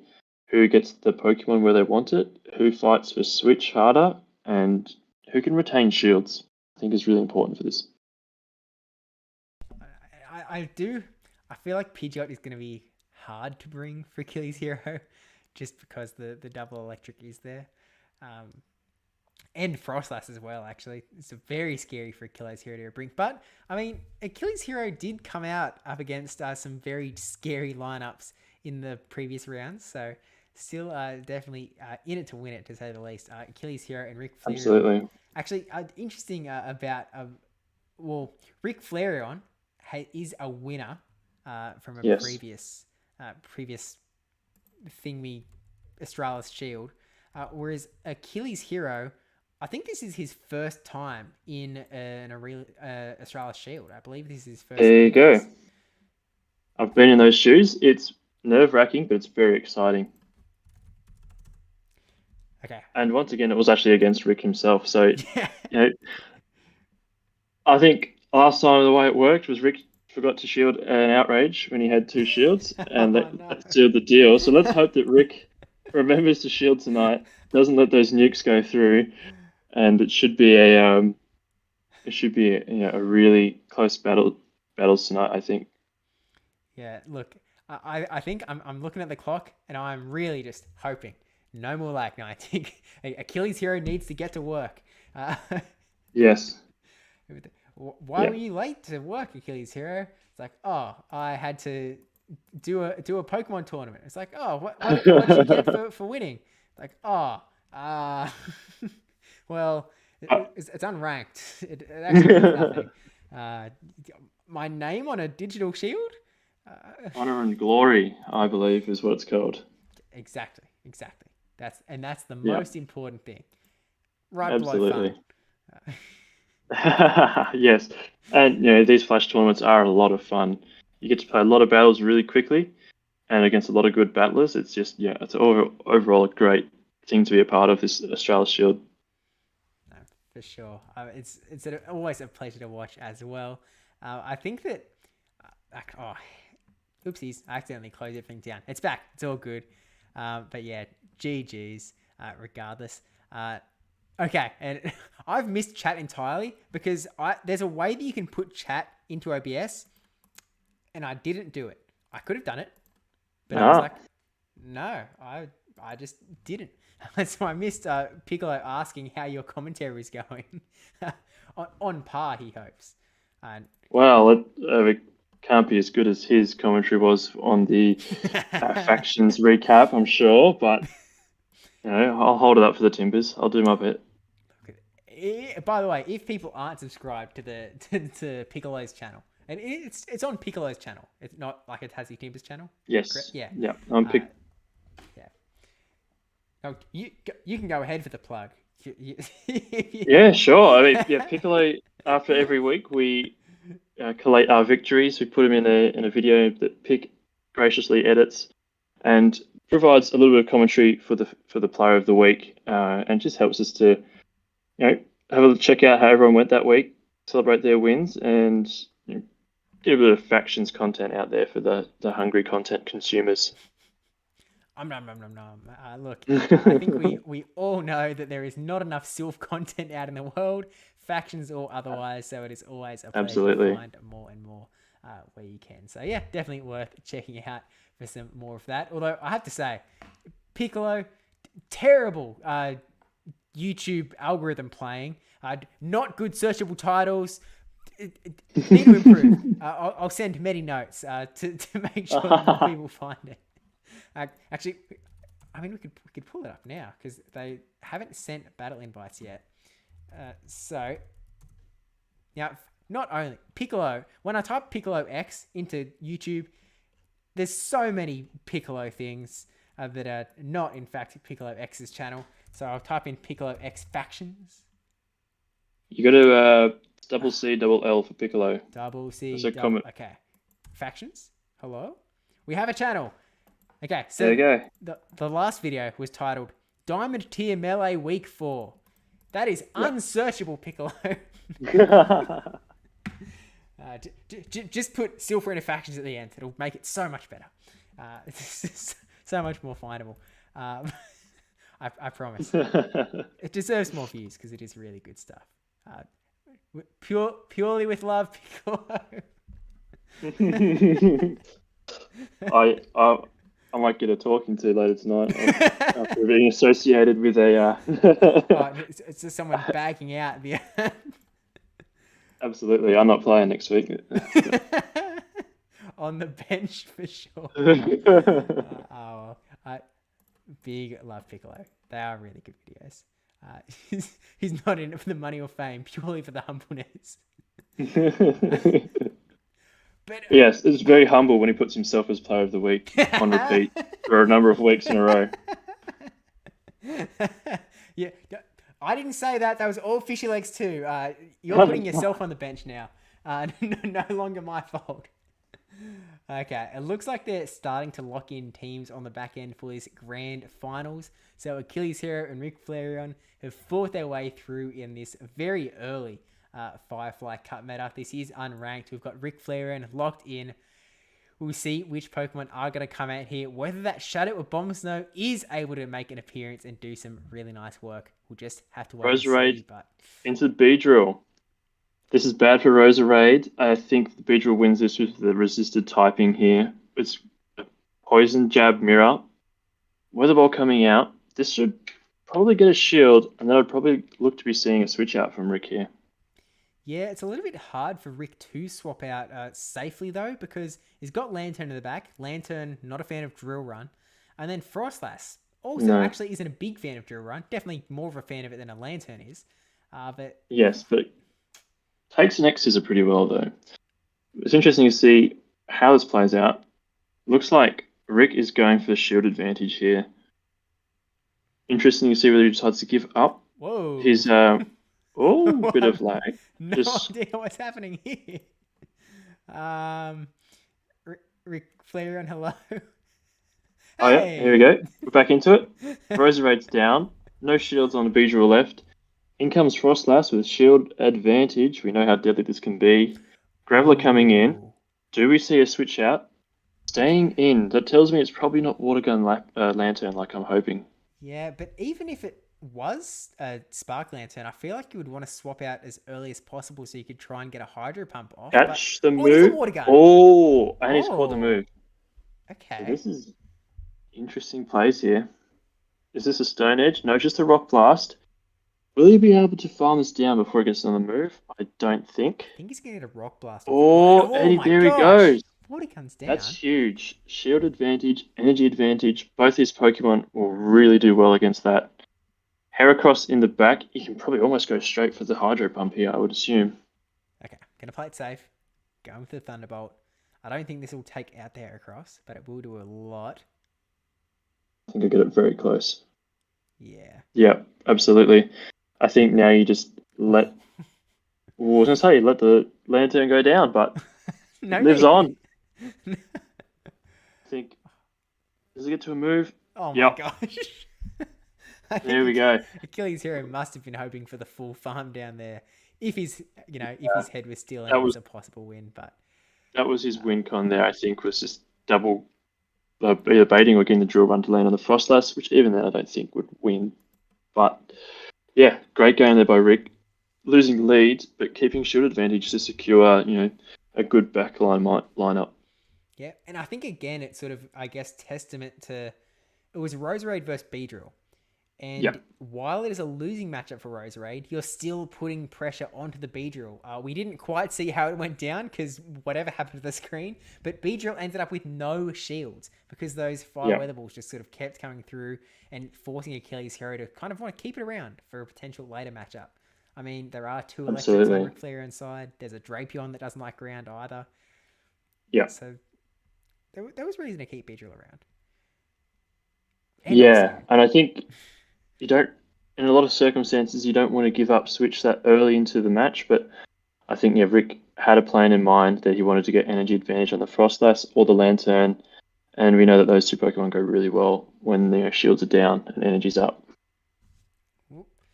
who gets the Pokemon where they want it, who fights for Switch harder, and who can retain shields. I think is really important for this. I feel like Pidgeot is going to be hard to bring for Achilles Hero just because the double electric is there. And Frostlass as well, actually. It's very scary for Achilles Hero to bring. But, I mean, Achilles Hero did come out up against some very scary lineups in the previous rounds. So, still definitely in it to win it, to say the least. Achilles Hero and Rick Flareon. Absolutely. Actually, interesting about... Rick Flareon is a winner from a previous thingy Australis Shield. Whereas Achilles Hero... I think this is his first time in an Australis Shield. I believe this is his first. There you go. I've been in those shoes. It's nerve-wracking, but it's very exciting. Okay. And once again, it was actually against Rick himself. So, I think last time the way it worked was Rick forgot to shield an Outrage when he had 2 shields, and that sealed the deal. So let's hope that Rick remembers to shield tonight, doesn't let those nukes go through. And it should be a really close battles tonight, I think. Yeah, look, I think I'm looking at the clock and I'm really just hoping no more lag. No, I think Achilles Hero needs to get to work. Yes. Why were you late to work, Achilles Hero? It's like, oh, I had to do a Pokemon tournament. It's like, oh, what did you get for winning? Like, well, it's unranked. It actually means nothing. My name on a digital shield? Honor and Glory, I believe, is what it's called. Exactly. That's the most important thing. Right Absolutely. Below fun. Yes. And these Flash tournaments are a lot of fun. You get to play a lot of battles really quickly and against a lot of good battlers. It's just it's overall a great thing to be a part of, this Australis Shield. For sure. It's always a pleasure to watch as well. I think that... oopsies. I accidentally closed everything down. It's back. It's all good. But yeah, GG's regardless. Okay, and I've missed chat entirely because there's a way that you can put chat into OBS and I didn't do it. I could have done it, But I was like, no, I just didn't. So I missed Piccolo asking how your commentary was going. on par, he hopes. And Well, it can't be as good as his commentary was on the factions recap, I'm sure. But I'll hold it up for the Timbers. I'll do my bit. By the way, if people aren't subscribed to to Piccolo's channel, and it's on Piccolo's channel, it's not like a Tassie Timbers channel. Yes. Correct? Yeah. Yeah. I'm Yeah. No, you can go ahead for the plug. Yeah, sure. I mean, yeah, Piccolo. After every week, we collate our victories. We put them in a video that Pick graciously edits and provides a little bit of commentary for the player of the week, and just helps us to have a check out how everyone went that week, celebrate their wins, and get a bit of factions content out there for the hungry content consumers. Look, I think we all know that there is not enough Silph content out in the world, factions or otherwise, so it is always a pleasure to find more and more where you can. So yeah, definitely worth checking out for some more of that. Although I have to say, Piccolo, terrible YouTube algorithm playing, not good searchable titles. Need to improve. I'll send many notes to make sure that people find it. Actually, I mean, we could pull it up now because they haven't sent battle invites yet. So now, not only Piccolo, when I type Piccolo X into YouTube, there's so many Piccolo things that are not in fact Piccolo X's channel. So I'll type in Piccolo X factions. You got to double C double L for Piccolo. Double C. Okay. Factions. Hello. We have a channel. Okay, so there you go. The last video was titled Diamond Tier Melee Week 4. That is unsearchable, Piccolo. Just put Silph into factions at the end. It'll make it so much better. It's so much more findable. I promise. It deserves more views because it is really good stuff. Purely with love, Piccolo. I might get a talking to later tonight after being associated with a. It's just someone bagging out the. Absolutely, I'm not playing next week. On the bench for sure. Big love Piccolo. They are really good videos. He's not in it for the money or fame, purely for the humbleness. But, yes, it's very humble when he puts himself as player of the week on repeat for a number of weeks in a row. Yeah, I didn't say that. That was all Fishy Legs too. You're putting yourself on the bench now. No longer my fault. Okay, it looks like they're starting to lock in teams on the back end for this grand finals. So Achilles Hero and Rick Flareon have fought their way through in this very early Firefly Cup meta. This is unranked. We've got Rick Flareon locked in. We'll see which Pokemon are going to come out here. Whether that Shadow or Bomb Snow is able to make an appearance and do some really nice work, we'll just have to wait and see. But into the Beedrill. This is bad for Roserade. I think the Beedrill wins this with the resisted typing here. It's a Poison, Jab, Mirror. Weather Ball coming out. This should probably get a shield, and then I'd probably look to be seeing a switch out from Rick here. Yeah, it's a little bit hard for Rick to swap out safely, though, because he's got Lantern in the back. Lantern, not a fan of Drill Run. And then Frostlass also actually isn't a big fan of Drill Run. Definitely more of a fan of it than a Lantern is. Yes, but takes an X-Scissor pretty well, though. It's interesting to see how this plays out. Looks like Rick is going for the shield advantage here. Interesting to see whether he decides to give up. Whoa. His bit of lag. No idea what's happening here. Rick Flareon, hello. Oh yeah, here we go. We're back into it. Roserade's down. No shields on the Beedrill left. In comes Frostlass with shield advantage. We know how deadly this can be. Graveler coming in. Do we see a switch out? Staying in. That tells me it's probably not Water Gun Lantern like I'm hoping. Yeah, but even if it was a Spark Lantern, I feel like you would want to swap out as early as possible so you could try and get a Hydro Pump off. Catch the move. It's a Water Gun. Oh, and he's caught the move. Okay. So this is Interesting plays here. Is this a Stone Edge? No, just a Rock Blast. Will he be able to farm this down before he gets on the move? I don't think. I think he's going to get a Rock Blast off. Oh, Oh Eddie, my there he gosh! goes. Before he comes That's down. huge. Shield advantage, energy advantage. Both these Pokemon will really do well against that. Heracross in the back. You can probably almost go straight for the Hydro Pump here, I would assume. Okay, going to play it safe. Going with the Thunderbolt. I don't think this will take out the Heracross, but it will do a lot. I think I get it very close. Yeah. Yeah, absolutely. I think now you just let. Well, I was going to say, let the Lantern go down, but No it lives need. on. I think. Does it get to a move? Oh my Yep. gosh. There we go. Achilles Hero must have been hoping for the full farm down there. If his, if his head was still in, That it was was a possible win. But that was his win con there. I think was just double either baiting or getting the drill run to land on the Frostlass, which even then I don't think would win. But yeah, great game there by Rick. Losing lead, but keeping shield advantage to secure, a good backline lineup. yeah, and I think again it's sort of, I guess, testament to, it was Roserade versus Beedrill. And Yeah. while it is a losing matchup for Roserade, you're still putting pressure onto the Beedrill. We didn't quite see how it went down because whatever happened to the screen, but Beedrill ended up with no shields because those fire weather balls just sort of kept coming through and forcing Achilles Hero to kind of want to keep it around for a potential later matchup. I mean, there are two electrics on Ric Flair inside. There's a Drapion that doesn't like ground either. Yeah. So there was reason to keep Beedrill around. And and I think you don't, in a lot of circumstances, you don't want to give up switch that early into the match, but I think, Rick had a plan in mind that he wanted to get energy advantage on the Frostlass or the Lantern, and we know that those two Pokemon go really well when their shields are down and energy's up.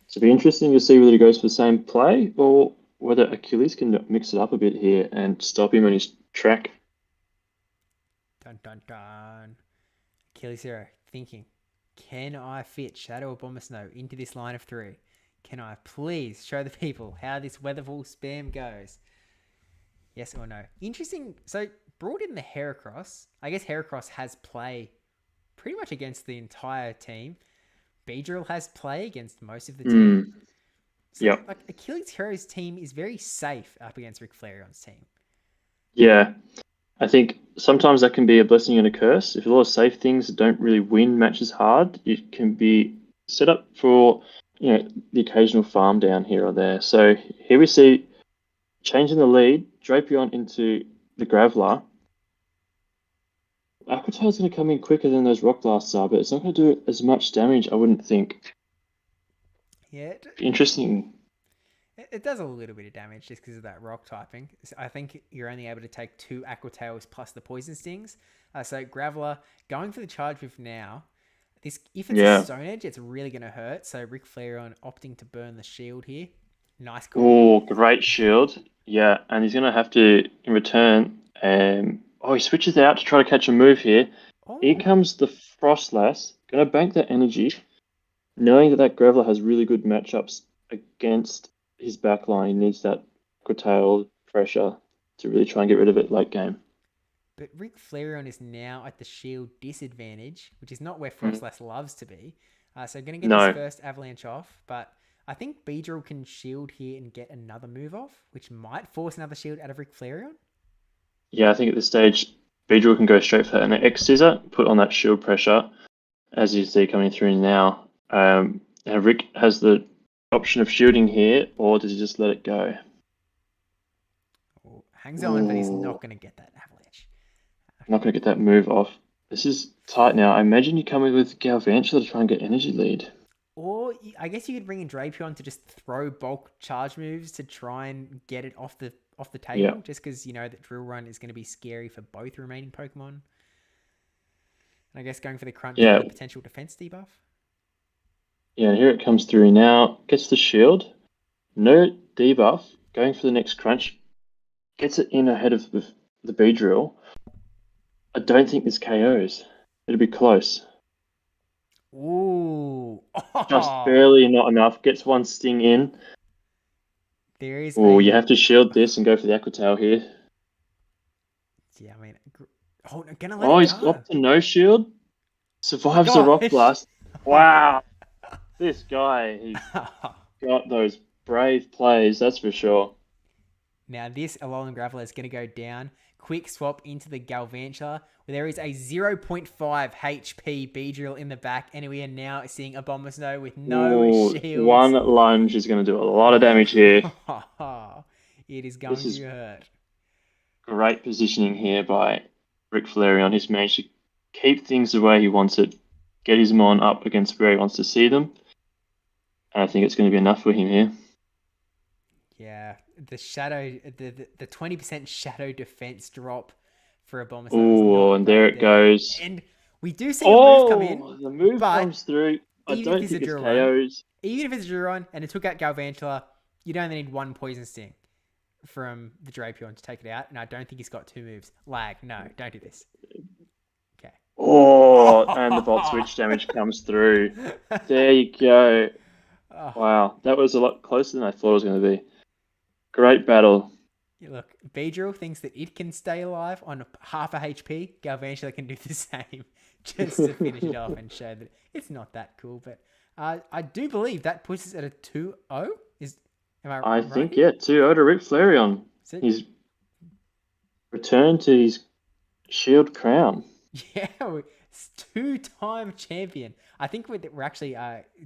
So it'll be interesting to see whether he goes for the same play or whether Achilles can mix it up a bit here and stop him on his track. Dun dun dun. Achilles Hero thinking, can I fit Shadow or Bomber Snow into this line of three? Can I please show the people how this Weatherfall spam goes? Yes or no? Interesting. So brought in the Heracross. I guess Heracross has play pretty much against the entire team. Beedrill has play against most of the team. So like Achilles Hero's team is very safe up against Ric Flareon's team. Yeah. I think sometimes that can be a blessing and a curse. If a lot of safe things don't really win matches hard, it can be set up for, the occasional farm down here or there. So here we see changing the lead, Drapion into the Graveler. Aquatail's going to come in quicker than those Rock Blasts are, but it's not going to do as much damage, I wouldn't think. Yeah. Interesting. It does a little bit of damage just because of that rock typing. I think you're only able to take 2 Aquatails plus the Poison Stings. So Graveler going for the charge move now. If it's a Stone Edge, it's really going to hurt. So Ric Flareon opting to burn the shield here. Nice call. Oh, great shield. Yeah, and he's going to have to, in return, he switches out to try to catch a move here. Oh. Here comes the Frostlass. Going to bank that energy, knowing that Graveler has really good matchups against his backline. He needs that Aquatail pressure to really try and get rid of it late game. But Ric Flareon is now at the shield disadvantage, which is not where Frostlass loves to be. So going to get his first Avalanche off, but I think Beedrill can shield here and get another move off, which might force another shield out of Ric Flareon. Yeah, I think at this stage, Beedrill can go straight for an X-Scissor, put on that shield pressure, as you see coming through now. And Rick has the option of shielding here, or does he just let it go? Hangs on, but he's not going to get that Avalanche. Not going to get that move off. This is tight now. I imagine you come in with Galvantula to try and get energy lead. Or I guess you could bring in Drapion to just throw bulk charge moves to try and get it off the table, just because you know that Drill Run is going to be scary for both remaining Pokemon. And I guess going for the crunch for the potential defense debuff. Yeah, here it comes through now. Gets the shield. No debuff. Going for the next crunch. Gets it in ahead of the Beedrill. I don't think this KOs. It'll be close. Ooh. Just barely not enough. Gets one sting in. There is. Oh, you have to shield this and go for the Aquatail here. Yeah, I mean, gonna let it he's got the no shield. Survives the rock Gosh. blast. Wow. This guy, he's got those brave plays, that's for sure. Now this Alolan Graveler is going to go down. Quick swap into the Galvantula, where there is a 0.5 HP Beedrill in the back, and we are now seeing a Abomasnow with no Ooh, one shields. lunge is going to do a lot of damage here. It is going This is to hurt. great positioning here by Rick Flareon. He's managed to keep things the way he wants it, get his Mon up against where he wants to see them, and I think it's going to be enough for him here. Yeah, the 20% shadow defense drop for Abomasnow. Oh, and there it goes. And we do see a move come in. The move comes through. I don't think it's KOs. Even if it's a Duron and it took out Galvantula, you'd only need one Poison Sting from the Drapion to take it out. And I don't think he's got two moves. Lag. No, don't do this. Okay. Oh, and the Volt Switch damage comes through. There you go. Wow, that was a lot closer than I thought it was going to be. Great battle. Yeah, look, Beedrill thinks that it can stay alive on half a HP. Galvantula can do the same just to finish it off and show that it's not that cool. But I do believe that puts us at a 2-0. Am I right? I think, yeah, 2-0 to Rick Flareon. He's returned to his Shield crown. Yeah, two-time champion. I think we're actually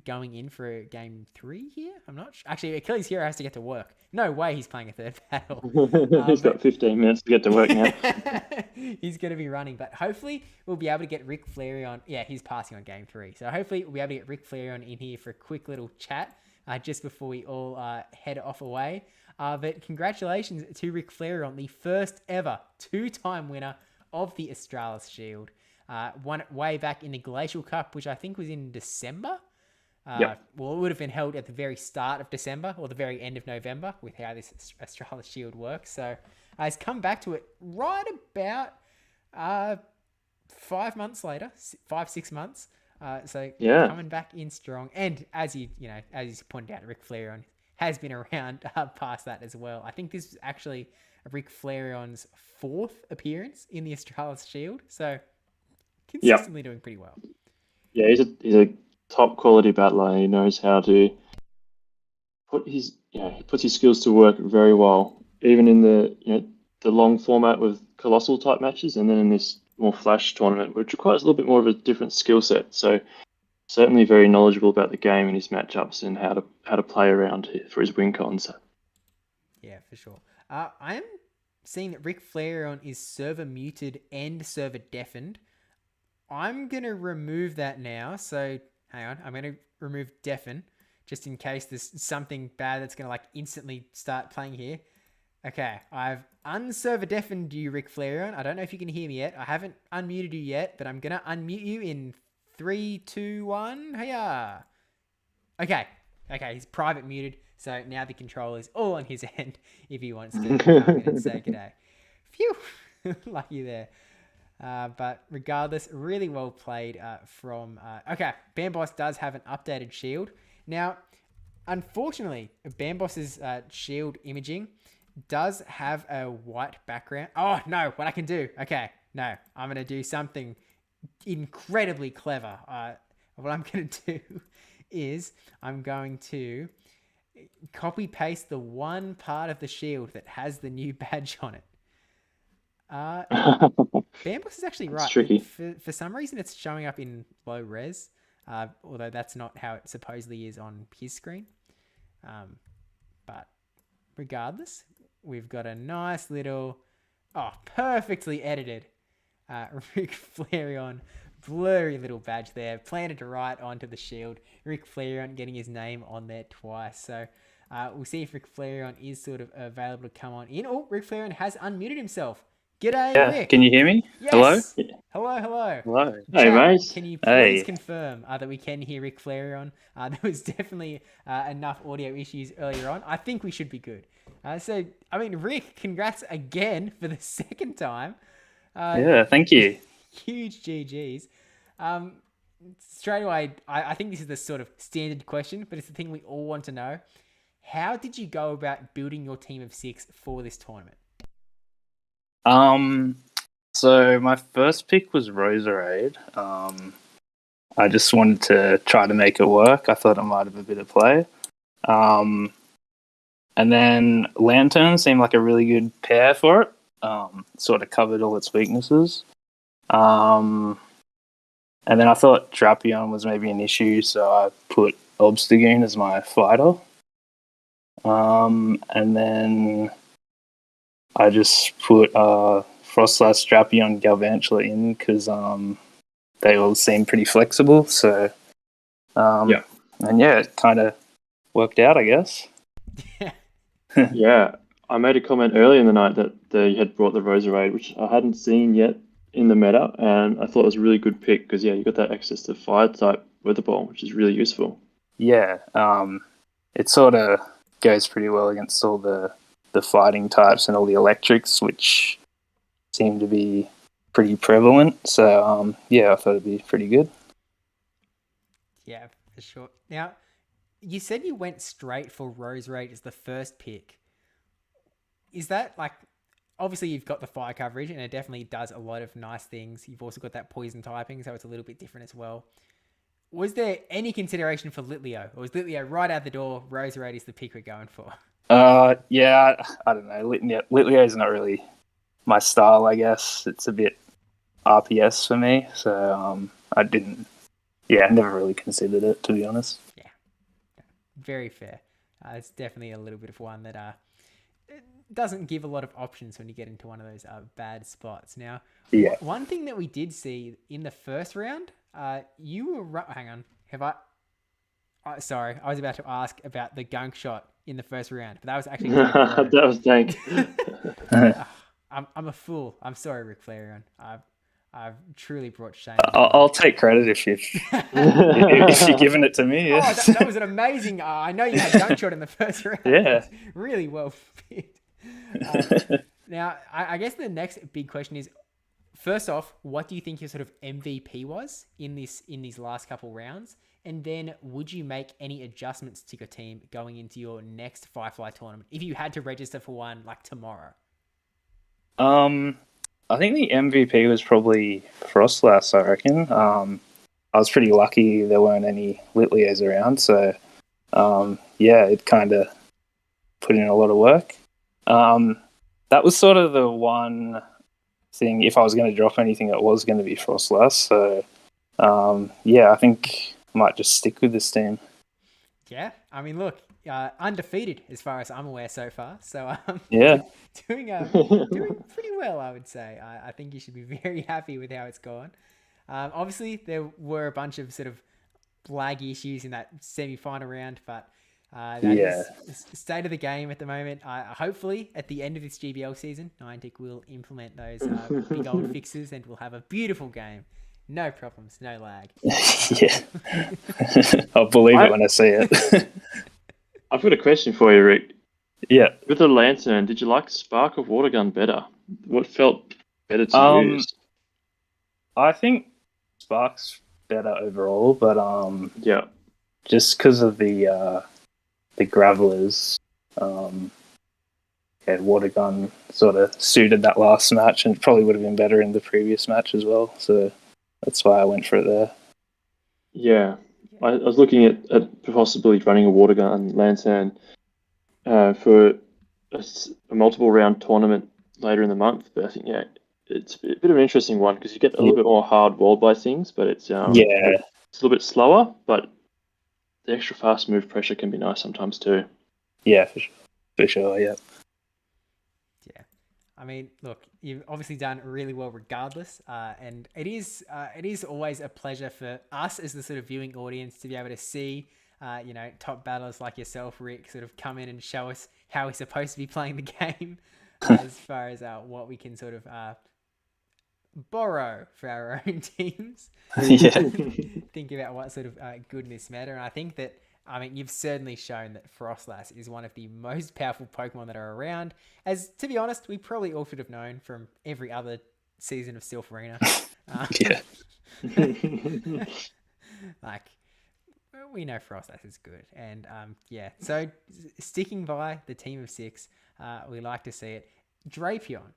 going in for game 3 here. I'm not sure. Actually, Achilles Hero has to get to work. No way he's playing a third battle. He's got 15 minutes to get to work now. He's going to be running, but hopefully we'll be able to get Rick Flareon. Yeah, he's passing on game 3. So hopefully we'll be able to get Rick Flareon in here for a quick little chat just before we all head off away. But congratulations to Rick Flareon, the first ever 2-time winner of the Australis Shield. Won it way back in the Glacial Cup, which I think was in December. Yep. Well, it would have been held at the very start of December or the very end of November with how this Australis Shield works. So he's come back to it right about 5 months later, 5-6 months. So coming back in strong. And as you pointed out, Rick Flareon has been around past that as well. I think this is actually Rick Flareon's 4th appearance in the Australis Shield. So consistently doing pretty well. Yeah, he's a top quality battler. He knows how to he puts his skills to work very well, even in the long format with colossal type matches, and then in this more flash tournament, which requires a little bit more of a different skill set. So certainly very knowledgeable about the game and his matchups and how to play around for his win cons. Yeah, for sure. I am seeing that Rick Flareon is server muted and server deafened. I'm going to remove that now. So hang on. I'm going to remove deafen just in case there's something bad that's going to instantly start playing here. Okay. I've unserver deafened you, Rick Flareon. I don't know if you can hear me yet. I haven't unmuted you yet, but I'm going to unmute you in 3, 2, 1. Hiya. Okay. He's private muted. So now the control is all on his end if he wants to come in and say g'day. Phew. Lucky there. But regardless, really well played from... okay, Bamboss does have an updated shield. Now, unfortunately, Bamboss's shield imaging does have a white background. Oh, no, what I can do... Okay, no, I'm going to do something incredibly clever. What I'm going to do is I'm going to copy-paste the one part of the shield that has the new badge on it. Bamboss is actually right. Tricky. For some reason, it's showing up in low res, although that's not how it supposedly is on his screen. But regardless, we've got a nice little, perfectly edited Rick Flareon, blurry little badge there, planted right onto the shield. Rick Flareon getting his name on there twice. So we'll see if Rick Flareon is sort of available to come on in. Oh, Rick Flareon has unmuted himself. G'day, Rick. Can you hear me? Yes. Hello? Hello. Hey, mate. Can you please confirm that we can hear Rick Flareon? There was definitely enough audio issues earlier on. I think we should be good. Rick, congrats again for the second time. Thank you. Huge GGs. Straight away, I think this is the sort of standard question, but it's the thing we all want to know. How did you go about building your team of 6 for this tournament? So my first pick was Roserade. I just wanted to try to make it work. I thought it might have a bit of play. And then Lantern seemed like a really good pair for it. Sort of covered all its weaknesses. And then I thought Drapion was maybe an issue, so I put Obstagoon as my fighter. And then I just put Frostlass, Drapion, Galvantula in because they all seem pretty flexible. So, and it kind of worked out, I guess. Yeah, I made a comment earlier in the night that they had brought the Roserade, which I hadn't seen yet in the meta, and I thought it was a really good pick because you got that access to Fire type Weather Ball, which is really useful. Yeah, it sort of goes pretty well against all the fighting types and all the electrics, which seem to be pretty prevalent. So I thought it'd be pretty good. Yeah, for sure. Now, you said you went straight for Roserade as the first pick. Is that like, obviously you've got the fire coverage and it definitely does a lot of nice things. You've also got that poison typing, so it's a little bit different as well. Was there any consideration for Litleo? Or was Litleo right out the door, Roserade is the pick we're going for? Yeah, I don't know. Litleo is not really my style, I guess. It's a bit RPS for me, so I never really considered it, to be honest. Yeah, very fair. It's definitely a little bit of one that it doesn't give a lot of options when you get into one of those bad spots. Now, one thing that we did see in the first round, you were... Hang on, have I... sorry, I was about to ask about the gunk shot in the first round, but that was actually... That was dank. I'm a fool. I'm sorry, Rick Flareon. I've truly brought shame. I'll take credit if you're giving it to me. Yeah. Oh, that was an amazing... I know you had gunk shot in the first round. Yeah. Really well picked. Now, I guess the next big question is, first off, what do you think your sort of MVP was in these last couple rounds? And then would you make any adjustments to your team going into your next Firefly tournament if you had to register for one like tomorrow? I think the MVP was probably Frostlass, I reckon. I was pretty lucky there weren't any Litleos around, so it kind of put in a lot of work. That was sort of the one thing, if I was going to drop anything, it was going to be Frostlass. So, I think I might just stick with this team. Yeah, I mean, look, undefeated as far as I'm aware so far. So, doing pretty well, I would say. I think you should be very happy with how it's gone. Obviously, there were a bunch of sort of lag issues in that semi-final round, but that is the state of the game at the moment. Hopefully, at the end of this GBL season, Niantic will implement those big old fixes and we'll have a beautiful game. No problems, no lag. I'll believe it when I see it. I've got a question for you, Rick. Yeah. With the Lantern, did you like Spark or Water Gun better? What felt better to use? I think Spark's better overall, but just because of the Gravelers, Water Gun sort of suited that last match and probably would have been better in the previous match as well. So that's why I went for it there. Yeah. I was looking at possibly running a Water Gun Lantern for a multiple round tournament later in the month, but I think it's a bit of an interesting one because you get a little bit more hard wall by things, but it's a little bit slower, but the extra fast move pressure can be nice sometimes too. Yeah, for sure, yeah. Yeah. I mean, look, you've obviously done really well regardless, and it is always a pleasure for us as the sort of viewing audience to be able to see top battlers like yourself, Rick, sort of come in and show us how we're supposed to be playing the game as far as what we can sort of borrow for our own teams. Think about what sort of goodness matter. And I think that, I mean, you've certainly shown that Frostlass is one of the most powerful Pokemon that are around. As, to be honest, we probably all should have known from every other season of Silph Arena. Like, we know Frostlass is good. And, so sticking by the team of 6, we like to see it. Drapion,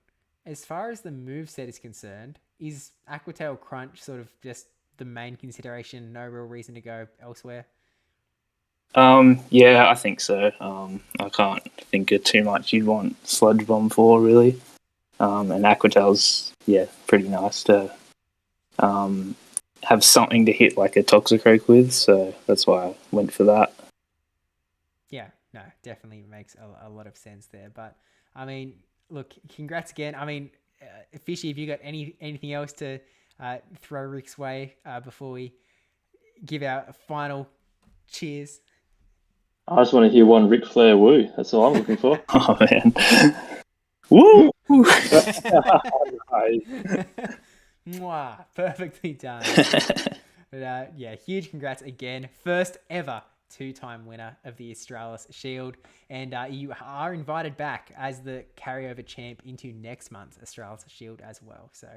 as far as the moveset is concerned, is Aquatail Crunch sort of just the main consideration? No real reason to go elsewhere? Yeah, I think so. I can't think of too much you'd want Sludge Bomb for, really. And Aquatel's, pretty nice to have something to hit like a Toxicroak with, so that's why I went for that. Yeah, no, definitely makes a lot of sense there. But, I mean, look, congrats again. I mean, Fishy, have you got anything else to throw Rick's way before we give our final cheers? I just want to hear one Ric Flair woo. That's all I'm looking for. Oh, man. Woo! Mwah, perfectly done. But huge congrats again. First ever 2-time winner of the Australis Shield. And you are invited back as the carryover champ into next month's Australis Shield as well. So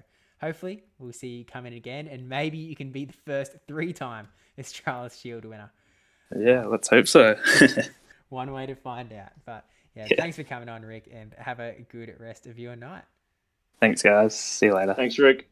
hopefully we'll see you come in again, and maybe you can be the first 3-time Australis Shield winner. Yeah, let's hope so. One way to find out. But thanks for coming on, Rick, and have a good rest of your night. Thanks, guys. See you later. Thanks, Rick.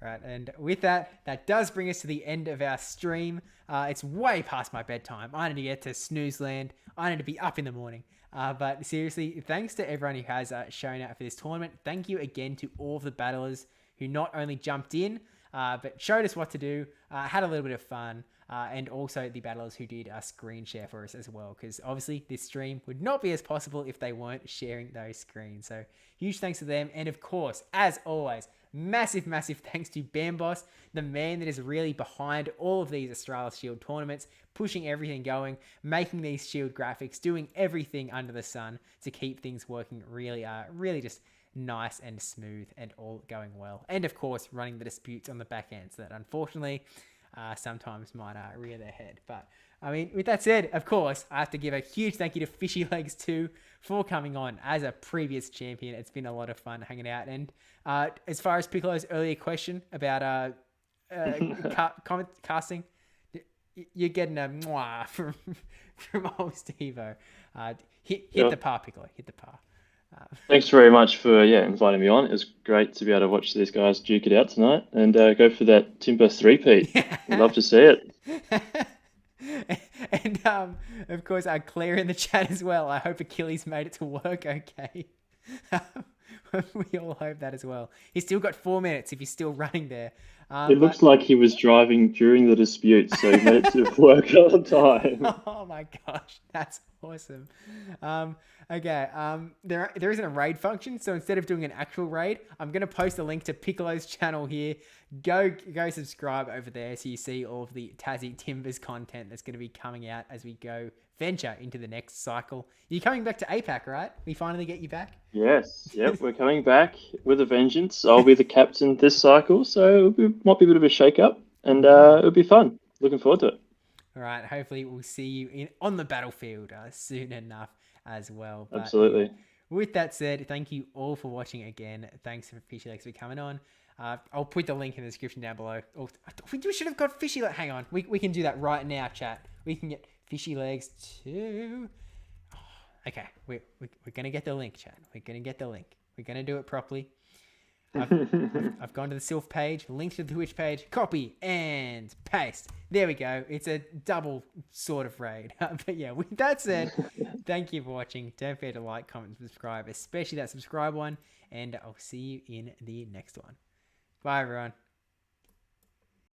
Right, and with that does bring us to the end of our stream. It's way past my bedtime. I need to get to snooze land. I need to be up in the morning. But seriously, thanks to everyone who has shown up for this tournament. Thank you again to all of the battlers who not only jumped in, but showed us what to do, had a little bit of fun, and also the battlers who did screen share for us as well, because obviously this stream would not be as possible if they weren't sharing those screens. So huge thanks to them. And of course, as always, massive thanks to Bamboss, the man that is really behind all of these Australis Shield tournaments, pushing everything going, making these Shield graphics, doing everything under the sun to keep things working really just nice and smooth and all going well. And of course, running the disputes on the back end that unfortunately sometimes might rear their head. But I mean, with that said, of course, I have to give a huge thank you to Fishy Legs too for coming on as a previous champion. It's been a lot of fun hanging out. And as far as Piccolo's earlier question about comment casting, you're getting a mwah from old Steve-O. Hit the par, Piccolo. Hit the par. Thanks very much for inviting me on. It was great to be able to watch these guys duke it out tonight and go for that Timber 3-peat. I'd love to see it. And of course, Claire in the chat as well. I hope Achilles made it to work okay. We all hope that as well. He's still got 4 minutes if he's still running there. It looks like he was driving during the dispute, so he made it to work all the time. Oh my gosh, that's awesome. Okay, there isn't a raid function, so instead of doing an actual raid, I'm going to post a link to Piccolo's channel here. Go subscribe over there so you see all of the Tassie Timbers content that's going to be coming out as we go venture into the next cycle. You're coming back to APAC, right? We finally get you back? Yes, yep, we're coming back with a vengeance. I'll be the captain this cycle, so might be a bit of a shake-up, and it'll be fun. Looking forward to it. All right, hopefully we'll see you on the battlefield soon enough as well. But, absolutely. With that said, thank you all for watching again. Thanks for Fishy Legs for coming on. I'll put the link in the description down below. Oh, we should have got Fishy Legs. Hang on, we can do that right now, chat. We can get Fishy Legs too. Oh, okay, we're gonna get the link, chat. We're gonna get the link. We're gonna do it properly. I've gone to the Silph page, linked to the Twitch page, copy and paste. There we go. It's a double sort of raid. But yeah, with that said, thank you for watching. Don't forget to like, comment, and subscribe, especially that subscribe one. And I'll see you in the next one. Bye, everyone.